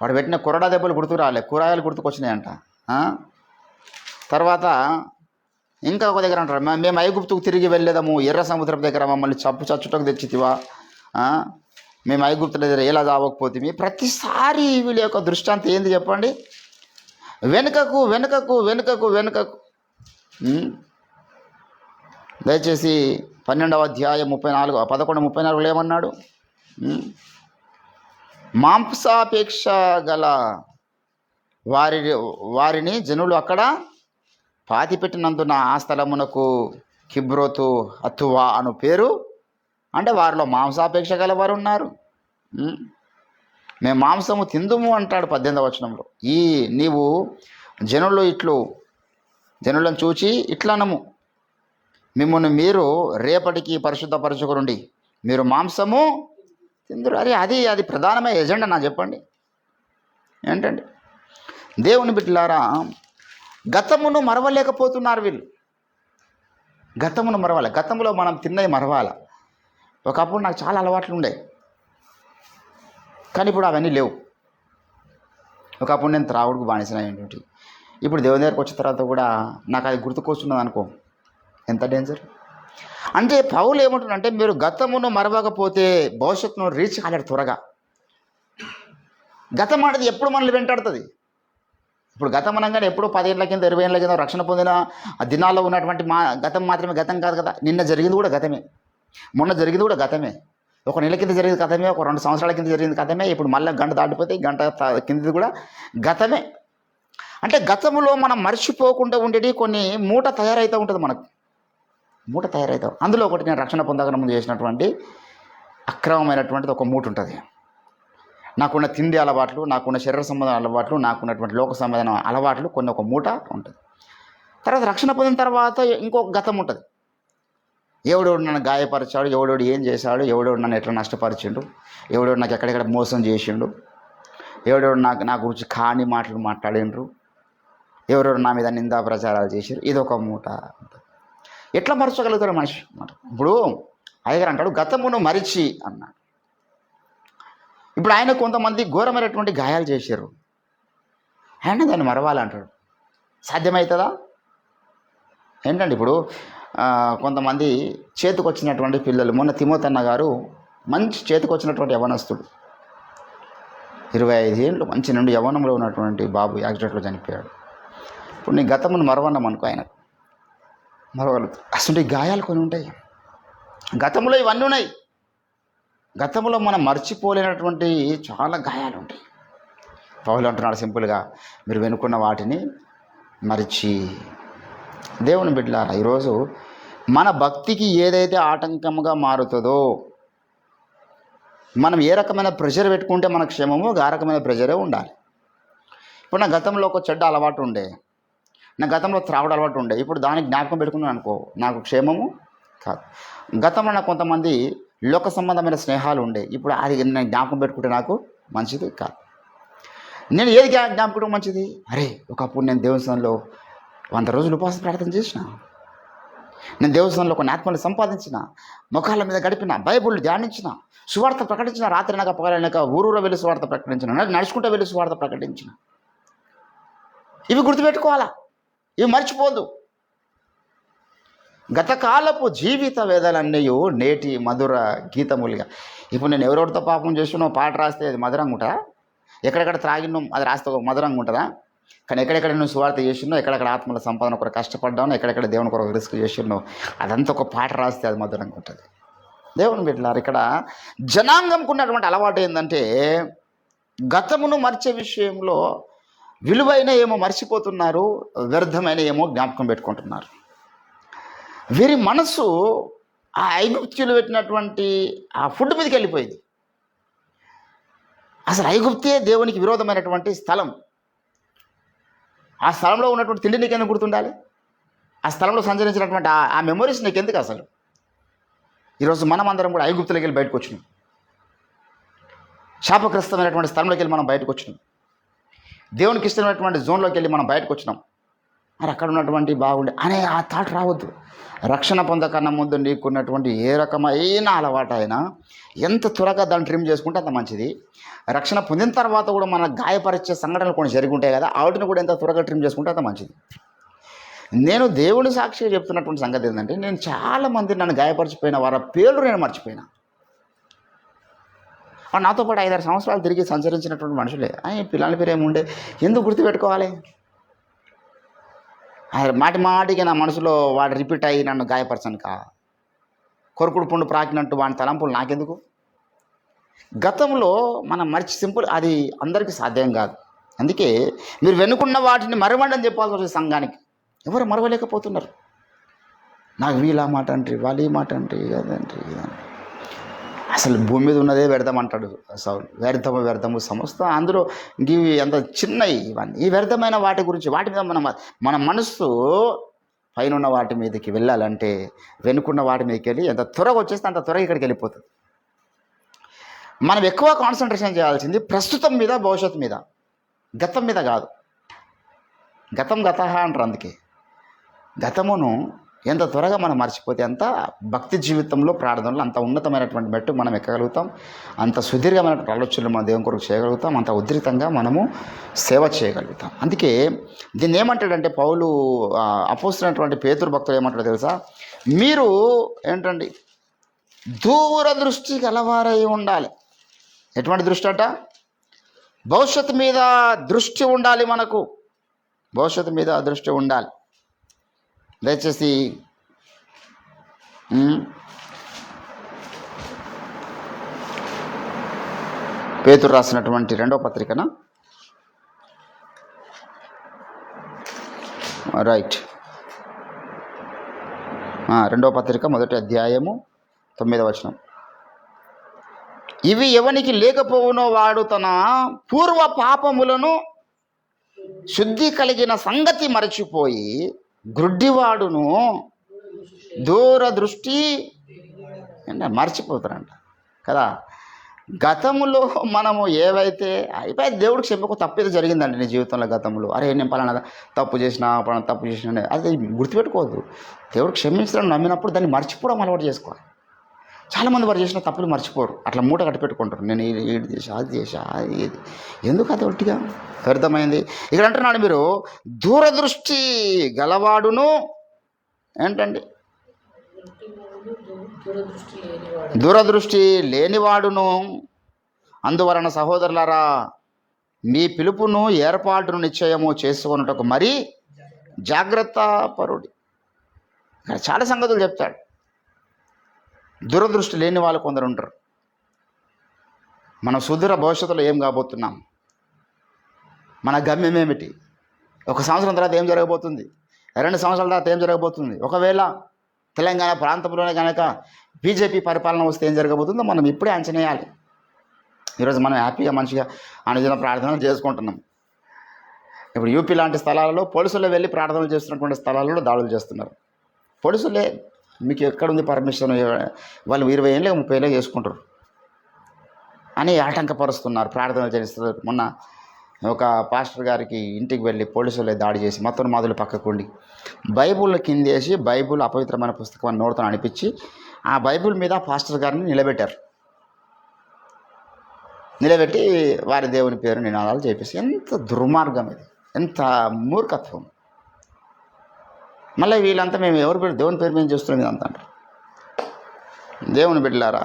వాడు పెట్టిన కొరడా దెబ్బలు గుర్తుకు రాలే, కూరగాయలు గుర్తుకొచ్చినాయంట. తర్వాత ఇంకా ఒక దగ్గర అంటారు, మేము ఐగుప్తుకు తిరిగి వెళ్ళేదాము, ఎర్ర సముద్రం దగ్గర మమ్మల్ని చచ్చుటకు తెచ్చితివా, మేము ఐగుప్తుల దగ్గర ఎలా చావకపోతే. ప్రతిసారి వీళ్ళ యొక్క దృష్టాంతం ఏంది చెప్పండి? వెనుకకు. దయచేసి 12వ అధ్యాయం 11:34 ఏమన్నాడు? మాంసాపేక్ష గల వారిని జనులు అక్కడ పాతిపెట్టినందున ఆ స్థలమునకు కిబ్రోతు హత్తువా అను పేరు. అంటే వారిలో మాంసాపేక్ష గల వారు ఉన్నారు. మేము మాంసము తిందుము అంటాడు 18వ వచనంలో. నీవు జనులను చూచి ఇట్లనము, మిమ్మల్ని మీరు రేపటికి పరిశుద్ధపరచుకునండి, మీరు మాంసము తిందురు. అది ప్రధానమైన ఎజెండా నా చెప్పండి. ఏంటండి దేవుని బిడ్డలారా, గతమును మరవలేకపోతున్నారు వీళ్ళు. గతమును మరవాలి. గతంలో మనం తిన్నది మరవాల. ఒకప్పుడు నాకు చాలా అలవాట్లు ఉండే, కానీ ఇప్పుడు అవన్నీ లేవు. ఒకప్పుడు నేను త్రాగుడుకు బానిసన ఏంటి, ఇప్పుడు దేవుని దగ్గరకు వచ్చిన తర్వాత కూడా నాకు అది గుర్తుకొస్తున్నది అనుకో, ఎంత డేంజర్. అంటే పౌలు ఏమంటున్నాడంటే మీరు గతమును మరవకపోతే భవిష్యత్తును రీచ్ కాలేడు త్వరగా. గతం అనేది ఎప్పుడు మనల్ని వెంటాడుతుంది. ఇప్పుడు గతం అనగానే ఎప్పుడో 10 ఏళ్ల కింద 20 ఏళ్ల కింద రక్షణ పొందిన ఆ దినాల్లో ఉన్నటువంటి గతం మాత్రమే గతం కాదు కదా. నిన్న జరిగింది కూడా గతమే, మొన్న జరిగింది కూడా గతమే, ఒక నెల కింద జరిగింది గతమే, ఒక 2 సంవత్సరాల కింద జరిగింది గతమే, ఇప్పుడు మళ్ళీ గంట దాటిపోతే గంట కిందది కూడా గతమే. అంటే గతంలో మనం మర్చిపోకుండా ఉండేది కొన్ని మూట తయారైతూ ఉంటుంది, మనకు మూట తయారవుతాం. అందులో ఒకటి నేను రక్షణ పొందక ముందు చేసినటువంటి అక్రమమైనటువంటిది ఒక మూట ఉంటుంది. నాకున్న తిండి అలవాట్లు, నాకున్న శరీర సంబంధం అలవాట్లు, నాకున్నటువంటి లోక సంబంధం అలవాట్లు కొన్ని ఒక మూట ఉంటుంది. తర్వాత రక్షణ పొందిన తర్వాత ఇంకొక గతం ఉంటుంది. ఎవడెవడు నన్ను గాయపరిచాడు, ఎవడెవడు ఏం చేశాడు, ఎవడెవడు నన్ను ఎట్లా నష్టపరిచిండు, ఎవడెవడు నాకు ఎక్కడెక్కడ మోసం చేసిండు, ఎవడెవడు నా గురించి కాని మాటలు మాట్లాడిండ్రు, ఎవరెవరు నా మీద నిందా ప్రచారాలు చేసారు. ఇది ఒక మూట. ఎట్లా మరచగలుగుతాడు మనిషి అన్నమాట. ఇప్పుడు అయ్యగారు అంటాడు గతమును మరిచి అన్నాడు. ఇప్పుడు ఆయన కొంతమంది ఘోరమైనటువంటి గాయాలు చేశారు, ఆయన దాన్ని మరవాలంటాడు. సాధ్యమవుతుందా ఏంటండి? ఇప్పుడు కొంతమంది చేతికొచ్చినటువంటి పిల్లలు, మొన్న తిమోతన్న గారు మంచి చేతికొచ్చినటువంటి యవనస్తుడు, 25 ఏళ్ళు మంచి నుండి యవనంలో ఉన్నటువంటి బాబు యాక్సిడెంట్లో చనిపోయాడు. ఇప్పుడు నీ గతమును మరవన్నాం అనుకో, ఆయన మరవగలుగుతాడు. అసలు గాయాలు కొన్ని ఉంటాయి, గతంలో ఇవన్నీ ఉన్నాయి. గతంలో మనం మర్చిపోలేనటువంటి చాలా గాయాలు ఉంటాయి. పౌలు అంటున్నాడు సింపుల్గా, మీరు వెనుకున్న వాటిని మరిచి. దేవుని బిడ్డలారా, ఈరోజు మన భక్తికి ఏదైతే ఆటంకంగా మారుతుందో, మనం ఏ రకమైన ప్రెషర్ పెట్టుకుంటే మన క్షేమమో ఆ రకమైన ప్రెషరే ఉండాలి. ఇప్పుడు నా గతంలో ఒక చెడ్డ అలవాటు ఉండే, నా గతంలో త్రావడం అలవాటు ఉండే, ఇప్పుడు దానికి జ్ఞాపకం పెట్టుకున్నాను అనుకో, నాకు క్షేమము కాదు. గతంలో నాకు కొంతమంది లోక సంబంధమైన స్నేహాలు ఉండే, ఇప్పుడు అది నేను జ్ఞాపకం పెట్టుకుంటే నాకు మంచిది కాదు. నేను ఏది జ్ఞాపకం మంచిది? అరే ఒకప్పుడు నేను దేవస్థానంలో 100 రోజులు ఉపవాస ప్రార్థన చేసిన, నేను దేవస్థానంలో కొన్ని ఆత్మలు సంపాదించిన, ముఖాల మీద గడిపిన, బైబుల్ ధ్యానించిన, సువార్త ప్రకటించిన, రాత్రి అనక పగలనక ఊరూర వెళ్ళి సువార్త ప్రకటించిన, నడుచుకుంటూ వెళ్ళి సువార్త ప్రకటించిన. ఇవి గుర్తుపెట్టుకోవాలా, ఇవి మర్చిపోదు. గతకాలపు జీవిత వేదనన్నయు నేటి మధుర గీతములుగా. ఇప్పుడు నేను ఎవరెవరితో పాపం చేస్తున్నో పాట రాస్తే అది మధురంగా ఉంటుందా? ఎక్కడెక్కడ త్రాగినో అది రాస్తే మధురంగా ఉంటుందా? కానీ ఎక్కడెక్కడ నువ్వు సువార్త చేసినో, ఎక్కడెక్కడ ఆత్మల సంపాదన కొరకు కష్టపడ్డానో, ఎక్కడెక్కడ దేవుని కొరకు రిస్క్ చేసినో, అదంతా ఒక పాట రాస్తే అది మధురంగా ఉంటుంది. దేవుని బిడ్డలారా, ఇక్కడ జనాంగంకు ఉన్నటువంటి అలవాటు ఏంటంటే గతమును మర్చే విషయంలో విలువైన ఏమో మర్చిపోతున్నారు, వ్యర్థమైన ఏమో జ్ఞాపకం పెట్టుకుంటున్నారు. వీరి మనసు ఆ ఐగుప్తులు పెట్టినటువంటి ఆ ఫుడ్ మీదకి వెళ్ళిపోయింది. అసలు ఐగుప్తే దేవునికి విరోధమైనటువంటి స్థలం. ఆ స్థలంలో ఉన్నటువంటి తిండి నీకెందుకు గుర్తుండాలి? ఆ స్థలంలో సంచరించినటువంటి ఆ మెమొరీస్ నీకెందుకు అసలు? ఈరోజు మనం అందరం కూడా ఐగుప్తులోకి వెళ్ళి బయటకు వచ్చినాం, శాపగ్రస్తమైనటువంటి స్థలంలోకి వెళ్ళి మనం బయటకు వచ్చినాం, దేవునికి ఇష్టమైనటువంటి జోన్లోకి వెళ్ళి మనం బయటకు వచ్చినాం. మరి అక్కడ ఉన్నటువంటి బాగుండే అనే ఆ థాట్ రావద్దు. రక్షణ పొందకన్నా ముందు నీకున్నటువంటి ఏ రకమైన అలవాటు అయినా ఎంత త్వరగా దాన్ని ట్రిమ్ చేసుకుంటే అంత మంచిది. రక్షణ పొందిన తర్వాత కూడా మన గాయపరిచే సంఘటనలు కొన్ని జరిగి ఉంటాయి కదా, వాటిని కూడా ఎంత త్వరగా ట్రిమ్ చేసుకుంటే అంత మంచిది. నేను దేవుని సాక్షిగా చెప్తున్నటువంటి సంగతి ఏంటంటే, నేను చాలామంది నన్ను గాయపరిచిపోయిన వారి పేర్లు నేను మర్చిపోయినా. నాతో పాటు 5-6 సంవత్సరాలు తిరిగి సంచరించినటువంటి మనుషులే. పిల్లల పేరు ఏముండే, ఎందుకు గుర్తుపెట్టుకోవాలి? మాటి మాటికి నా మనసులో వాడు రిపీట్ అయ్యి నన్ను గాయపరచను కొరుకుడు పుండు ప్రాకినట్టు వాడి తలంపులు నాకెందుకు? గతంలో మనం మర్చి సింపుల్, అది అందరికీ సాధ్యం కాదు. అందుకే మీరు వెనుకున్న వాటిని మరవండి అని చెప్పాల్సి వస్తుంది సంఘానికి. ఎవరు మరవలేకపోతున్నారు. నాకు వీళ్ళ మాట అంటారు, వాళ్ళు ఈ మాట అంటారు, ఇదంటారు, ఇదంటారు. అసలు భూమి మీద ఉన్నదే వ్యర్థం అంటాడు సౌలు. వ్యర్థము సమస్త అందులో ఇవి అంత చిన్నవి ఇవన్నీ. ఈ వ్యర్థమైన వాటి గురించి, వాటి మీద మన మనస్సు పైన ఉన్న వాటి మీదకి వెళ్ళాలంటే వెనుకున్న వాటి మీదకి వెళ్ళి ఎంత త్వరగా వచ్చేస్తే అంత త్వరగా ఇక్కడికి వెళ్ళిపోతుంది. మనం ఎక్కువ కాన్సన్ట్రేషన్ చేయాల్సింది ప్రస్తుతం మీద, భవిష్యత్తు మీద, గతం మీద కాదు. గతహ అంటారు. అందుకే గతమును ఎంత త్వరగా మనం మర్చిపోతే అంత భక్తి జీవితంలో, ప్రార్థనలో అంత ఉన్నతమైనటువంటి మెట్టు మనం ఎక్కగలుగుతాం, అంత సుదీర్ఘమైనటువంటి ఆలోచనలు మన దేవుని కొరకు చేయగలుగుతాం, అంత ఉధృతంగా మనము సేవ చేయగలుగుతాం. అందుకే దీన్ని ఏమంటాడంటే పౌలు, అపోస్తలుడైనటువంటి పేతురు భక్తులు ఏమంటాడో తెలుసా? మీరు ఏంటండి దూరదృష్టి గలవారై ఉండాలి. ఎటువంటి దృష్టి అంట? భవిష్యత్తు మీద దృష్టి ఉండాలి మనకు. భవిష్యత్తు మీద దృష్టి ఉండాలి. దయచేసి పేతురు రాసినటువంటి 2వ పత్రికన రైట్ 2వ పత్రిక 1వ అధ్యాయము 9వ వచనం. ఇవి ఎవనికి లేకపోవునో వాడు తన పూర్వ పాపములను శుద్ధి కలిగిన సంగతి మరచిపోయి గ్రుడ్డివాడును దూరదృష్టి మర్చిపోతారంట కదా. గతంలో మనము ఏవైతే అయిపోయి దేవుడికి క్షమించకు తప్పేదో జరిగిందండి నీ జీవితంలో గతంలో, అరే నేను పలానా తప్పు చేసినా అది గుర్తుపెట్టుకోవద్దు. దేవుడికి క్షమించడం నమ్మినప్పుడు దాన్ని మర్చిపోవడం అలవాటు చేసుకోవాలి. చాలామంది వారు చేసిన తప్పులు మర్చిపోరు, అట్లా మూట కట్టి పెట్టుకుంటారు. నేను ఇది చేసా అది చేసా అది ఇది ఎందుకు అది ఒట్టిగా అర్థమైంది. ఇక్కడ అంటున్నాడు మీరు దూరదృష్టి గలవాడును ఏంటండి దూరదృష్టి లేనివాడును. అందువలన సహోదరులారా మీ పిలుపును ఏర్పాటును నిశ్చయము చేసుకొనుటకు మరీ జాగ్రత్త పరుడి. చాలా సంగతులు చెప్తాడు. దూరదృష్టి లేని వాళ్ళు కొందరు ఉంటారు. మనం సుదూర భవిష్యత్తులో ఏం కాబోతున్నాం, మన గమ్యం ఏమిటి, 1 సంవత్సరం తర్వాత ఏం జరగబోతుంది, 2 సంవత్సరాల తర్వాత ఏం జరగబోతుంది, ఒకవేళ తెలంగాణ ప్రాంతంలోనే కనుక బీజేపీ పరిపాలన వస్తే ఏం జరగబోతుందో మనం ఇప్పుడే అంచనా వేయాలి. ఈరోజు మనం హ్యాపీగా మంచిగా అనుదిన ప్రార్థనలు చేసుకుంటున్నాం. ఇప్పుడు యూపీ లాంటి స్థలాలలో పోలీసులు వెళ్ళి ప్రార్థనలు చేస్తున్నటువంటి స్థలాలలో దాడులు చేస్తున్నారు. పోలీసులే మీకు ఎక్కడుంది పర్మిషన్, వాళ్ళు 20 ఏళ్ళకి 30 ఏళ్ళకి చేసుకుంటారు అని ఆటంకపరుస్తున్నారు, ప్రార్థనలు చేస్తున్నారు. మొన్న ఒక పాస్టర్ గారికి ఇంటికి వెళ్ళి పోలీసులే దాడి చేసి మొత్తం మాదులు పక్కకుండి బైబుల్ని కిందేసి బైబుల్ అపవిత్రమైన పుస్తకం అని నోడుతో అనిపించి ఆ బైబుల్ మీద పాస్టర్ గారిని నిలబెట్టారు. నిలబెట్టి వారి దేవుని పేరు నినాదాలు చేపేసి, ఎంత దుర్మార్గం ఇది, ఎంత మూర్ఖత్వం. మళ్ళీ వీళ్ళంతా మేము ఎవరి పేరు దేవుని పేరు మేము చేస్తున్నాం ఇదంతా అంటారు. దేవుని బిడ్డలారా,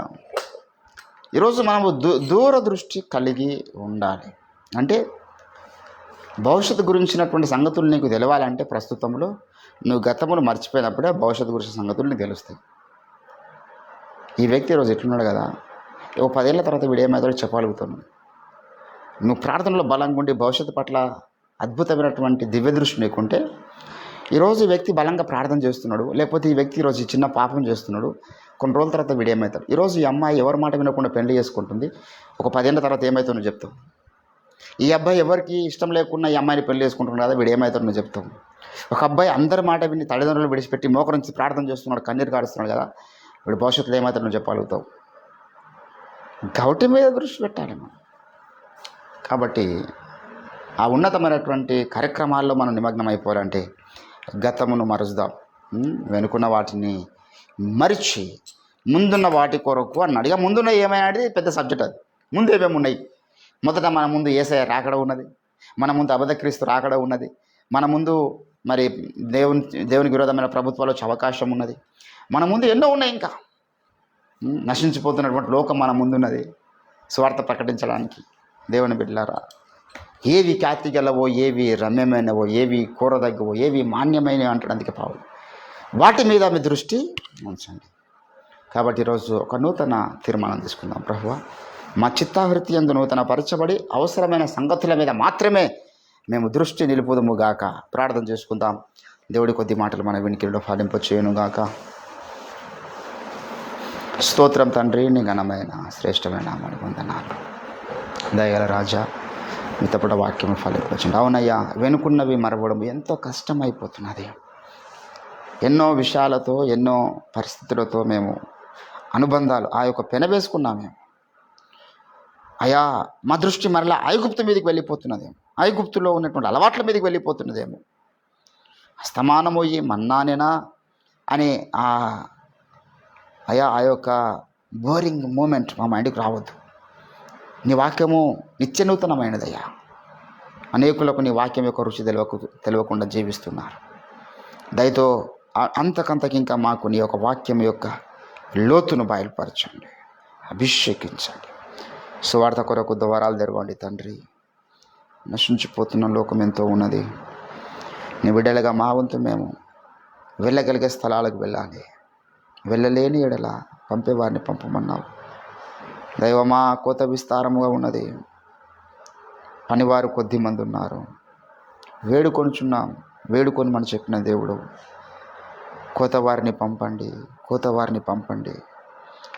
ఈరోజు మనము దూరదృష్టి కలిగి ఉండాలి. అంటే భవిష్యత్తు గురించినటువంటి సంగతులు నీకు తెలవాలంటే ప్రస్తుతంలో నువ్వు గతములు మర్చిపోయినప్పుడే భవిష్యత్తు గురించిన సంగతులు నీకు తెలుస్తాయి. ఈ వ్యక్తి ఈరోజు ఎట్లున్నాడు కదా, 10 ఏళ్ళ తర్వాత వీడు ఏమైతే చెప్పగలుగుతున్నాడు. నువ్వు ప్రార్థనలో బలంగా ఉండి భవిష్యత్తు పట్ల అద్భుతమైనటువంటి దివ్య దృష్టి నీకుంటే ఈరోజు ఈ వ్యక్తి బలంగా ప్రార్థన చేస్తున్నాడు, లేకపోతే ఈ వ్యక్తి ఈరోజు చిన్న పాపం చేస్తున్నాడు, కొన్ని రోజుల తర్వాత వీడు ఏమవుతాడు. ఈరోజు ఈ అమ్మాయి ఎవరి మాట వినకుండా పెళ్లి చేసుకుంటుంది, ఒక 10 ఏళ్ళ తర్వాత ఏమవుతుందో చెప్తావు. ఈ అబ్బాయి ఎవరికి ఇష్టం లేకుండా ఈ అమ్మాయిని పెళ్లి చేసుకుంటున్నాడు కదా, వీడు ఏమవుతాడో నువ్వు చెప్తావు. ఒక అబ్బాయి అందరి మాట విని తల్లిదండ్రులు విడిచిపెట్టి మోకరించి ప్రార్థన చేస్తున్నాడు, కన్నీరు కారుస్తున్నాడు కదా, వీడు భవిష్యత్తులో ఏమవుతాడో నువ్వు చెప్పగలుగుతావు. గౌటి మీద దృష్టి పెట్టాలి మనం. కాబట్టి ఆ ఉన్నతమైనటువంటి కార్యక్రమాల్లో మనం నిమగ్నం అయిపోవాలంటే గతమును మరుచుదాం, వెనుకున్న వాటిని మరిచి ముందున్న వాటి కొరకు అన్నాడు. ఇక ముందున్న ఏమైనా పెద్ద సబ్జెక్ట్, అది ముందు ఏమేమి ఉన్నాయి. మొదట మన ముందు యేసయ్య రాకడ ఉన్నది, మన ముందు అబద్ధక్రీస్తు రాకడ ఉన్నది, మన ముందు మరి దేవునికి విరోధమైన ప్రభుత్వాలు వచ్చే అవకాశం ఉన్నది, మన ముందు ఎన్నో ఉన్నాయి. ఇంకా నశించిపోతున్నటువంటి లోకం మన ముందున్నది స్వార్థ ప్రకటించడానికి. దేవుని బిడ్డలారా, ఏవి ఖ్యాతి గలవో, ఏవి రమ్యమైనవో, ఏవి కూరదగ్గవో, ఏవి మాన్యమైనవి అంటాడు అందుకే పావులు, వాటి మీద మీ దృష్టి ఉంచండి. కాబట్టి ఈరోజు ఒక నూతన తీర్మానం తీసుకుందాం. ప్రభువా, మా చిత్తావృత్తి యందు నూతన పరచబడి అవసరమైన సంగతుల మీద మాత్రమే మేము దృష్టి నిలుపుదుముగాక. ప్రార్థన చేసుకుందాం. దేవుడి కొద్ది మాటలు మన వినికిడిలో ఫలింపచేయునుగాక. స్తోత్రం తండ్రి, నీ ఘనమైన శ్రేష్టమైన నామానికి వందనాలు. దయగల రాజా, మీ తప్పట వాక్యం ఫలింపచండి. అవునయ్యా, వెనుకున్నవి మరవడం ఎంతో కష్టమైపోతున్నది. ఎన్నో విషయాలతో, ఎన్నో పరిస్థితులతో మేము అనుబంధాలు ఆ యొక్క పెనవేసుకున్నాం. మేము అయా, మా దృష్టి మరలా ఐగుప్తు మీదకి వెళ్ళిపోతున్నదేమో, ఐగుప్తులో ఉన్నటువంటి అలవాట్ల మీదకి వెళ్ళిపోతున్నదేమో. అస్తమానము ఈ మన్నానేనా అని అయా ఆ యొక్క బోరింగ్ మూమెంట్ మా మైండ్కి రావద్దు. నీ వాక్యము నిత్య నూతనమైనదయ్యా. అనేకులకు నీ వాక్యం యొక్క రుచి తెలియకుండా జీవిస్తున్నారు. దయతో అంతకంతకి ఇంకా మాకు నీ యొక్క వాక్యం యొక్క లోతును బయలుపరచండి, అభిషేకించండి. సువార్త కొరకు ద్వారాలు తెరవండి తండ్రి. నశించిపోతున్న లోకం ఎంతో ఉన్నది. నీ బిడ్డలుగా మా వంతు మేము వెళ్ళగలిగే స్థలాలకు వెళ్ళాలి. వెళ్ళలేని ఎడల పంపేవారిని పంపమన్నావు. దైవమా, కోత విస్తారముగా ఉన్నది, పనివారు కొద్ది మంది ఉన్నారు. వేడుకొనుచున్నాం, వేడుకొని మనం చెప్పిన దేవుడు, కోత వారిని పంపండి, కోత వారిని పంపండి.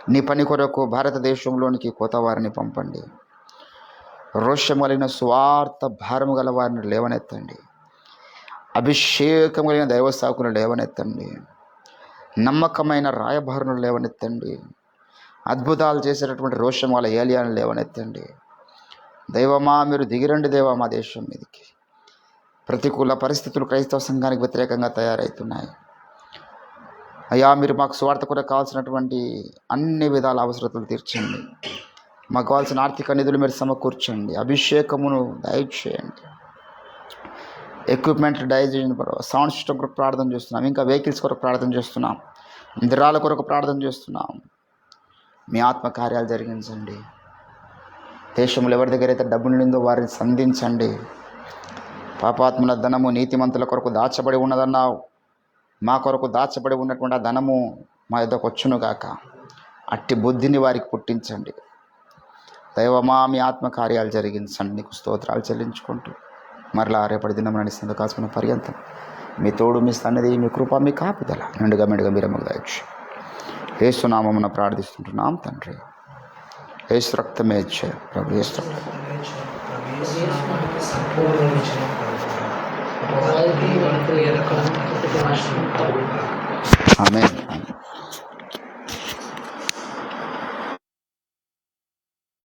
నీ పని కొరకు భారతదేశంలోనికి కోత వారిని పంపండి. రోషం కలిగిన స్వార్థ భారము గల వారిని లేవనెత్తండి. అభిషేకం కలిగిన దైవ సాకును లేవనెత్తండి. నమ్మకమైన రాయబారును లేవనెత్తండి. అద్భుతాలు చేసేటటువంటి రోషం గల ఏలియాను లేవనెత్తండి. దైవమా, మీరు దిగిరండి దేవా మా దేశం మీదకి. ప్రతికూల పరిస్థితులు క్రైస్తవ సంఘానికి వ్యతిరేకంగా తయారవుతున్నాయి. అయ్యా, మీరు మాకు స్వార్థ కొరకు కావాల్సినటువంటి అన్ని విధాల అవసరతలు తీర్చండి. మాకు కావాల్సిన ఆర్థిక నిధులు మీరు సమకూర్చండి. అభిషేకమును దయచేయండి. ఎక్విప్మెంట్ దయచేయండి. సౌండ్ సిస్టమ్ కొరకు ప్రార్థన చేస్తున్నాం. ఇంకా వెహికల్స్ కొరకు ప్రార్థన చేస్తున్నాం. నిద్రాల కొరకు ప్రార్థన చేస్తున్నాం. మీ ఆత్మకార్యాలు జరిగించండి. దేశంలో ఎవరి దగ్గర అయితే డబ్బు నిందో వారిని సంధించండి. పాపాత్ముల ధనము నీతిమంతుల కొరకు దాచబడి ఉన్నదన్నావు. మా కొరకు దాచబడి ఉన్నటువంటి ఆ ధనము మా యొద్దకు వచ్చునుగాక. అట్టి బుద్ధిని వారికి పుట్టించండి. దైవమా, మీ ఆత్మకార్యాలు జరిగించండి. నీకు స్తోత్రాలు చెల్లించుకుంటూ మరలా రేపటి దినం నన్ను సందు కాసుకున్న పర్యంతం మీ తోడు, మీ సన్నిధి, మీ కృప, మీ కాపుదల నిండుగా మెండుగా మీరు మాకు దయచేయండి. యేసు నామమున ప్రార్థిస్తుంటున్నాం తండ్రి. యేసు రక్తమే ఇచ్చే ప్రభు. యేసు రక్తం. ఆమేన్.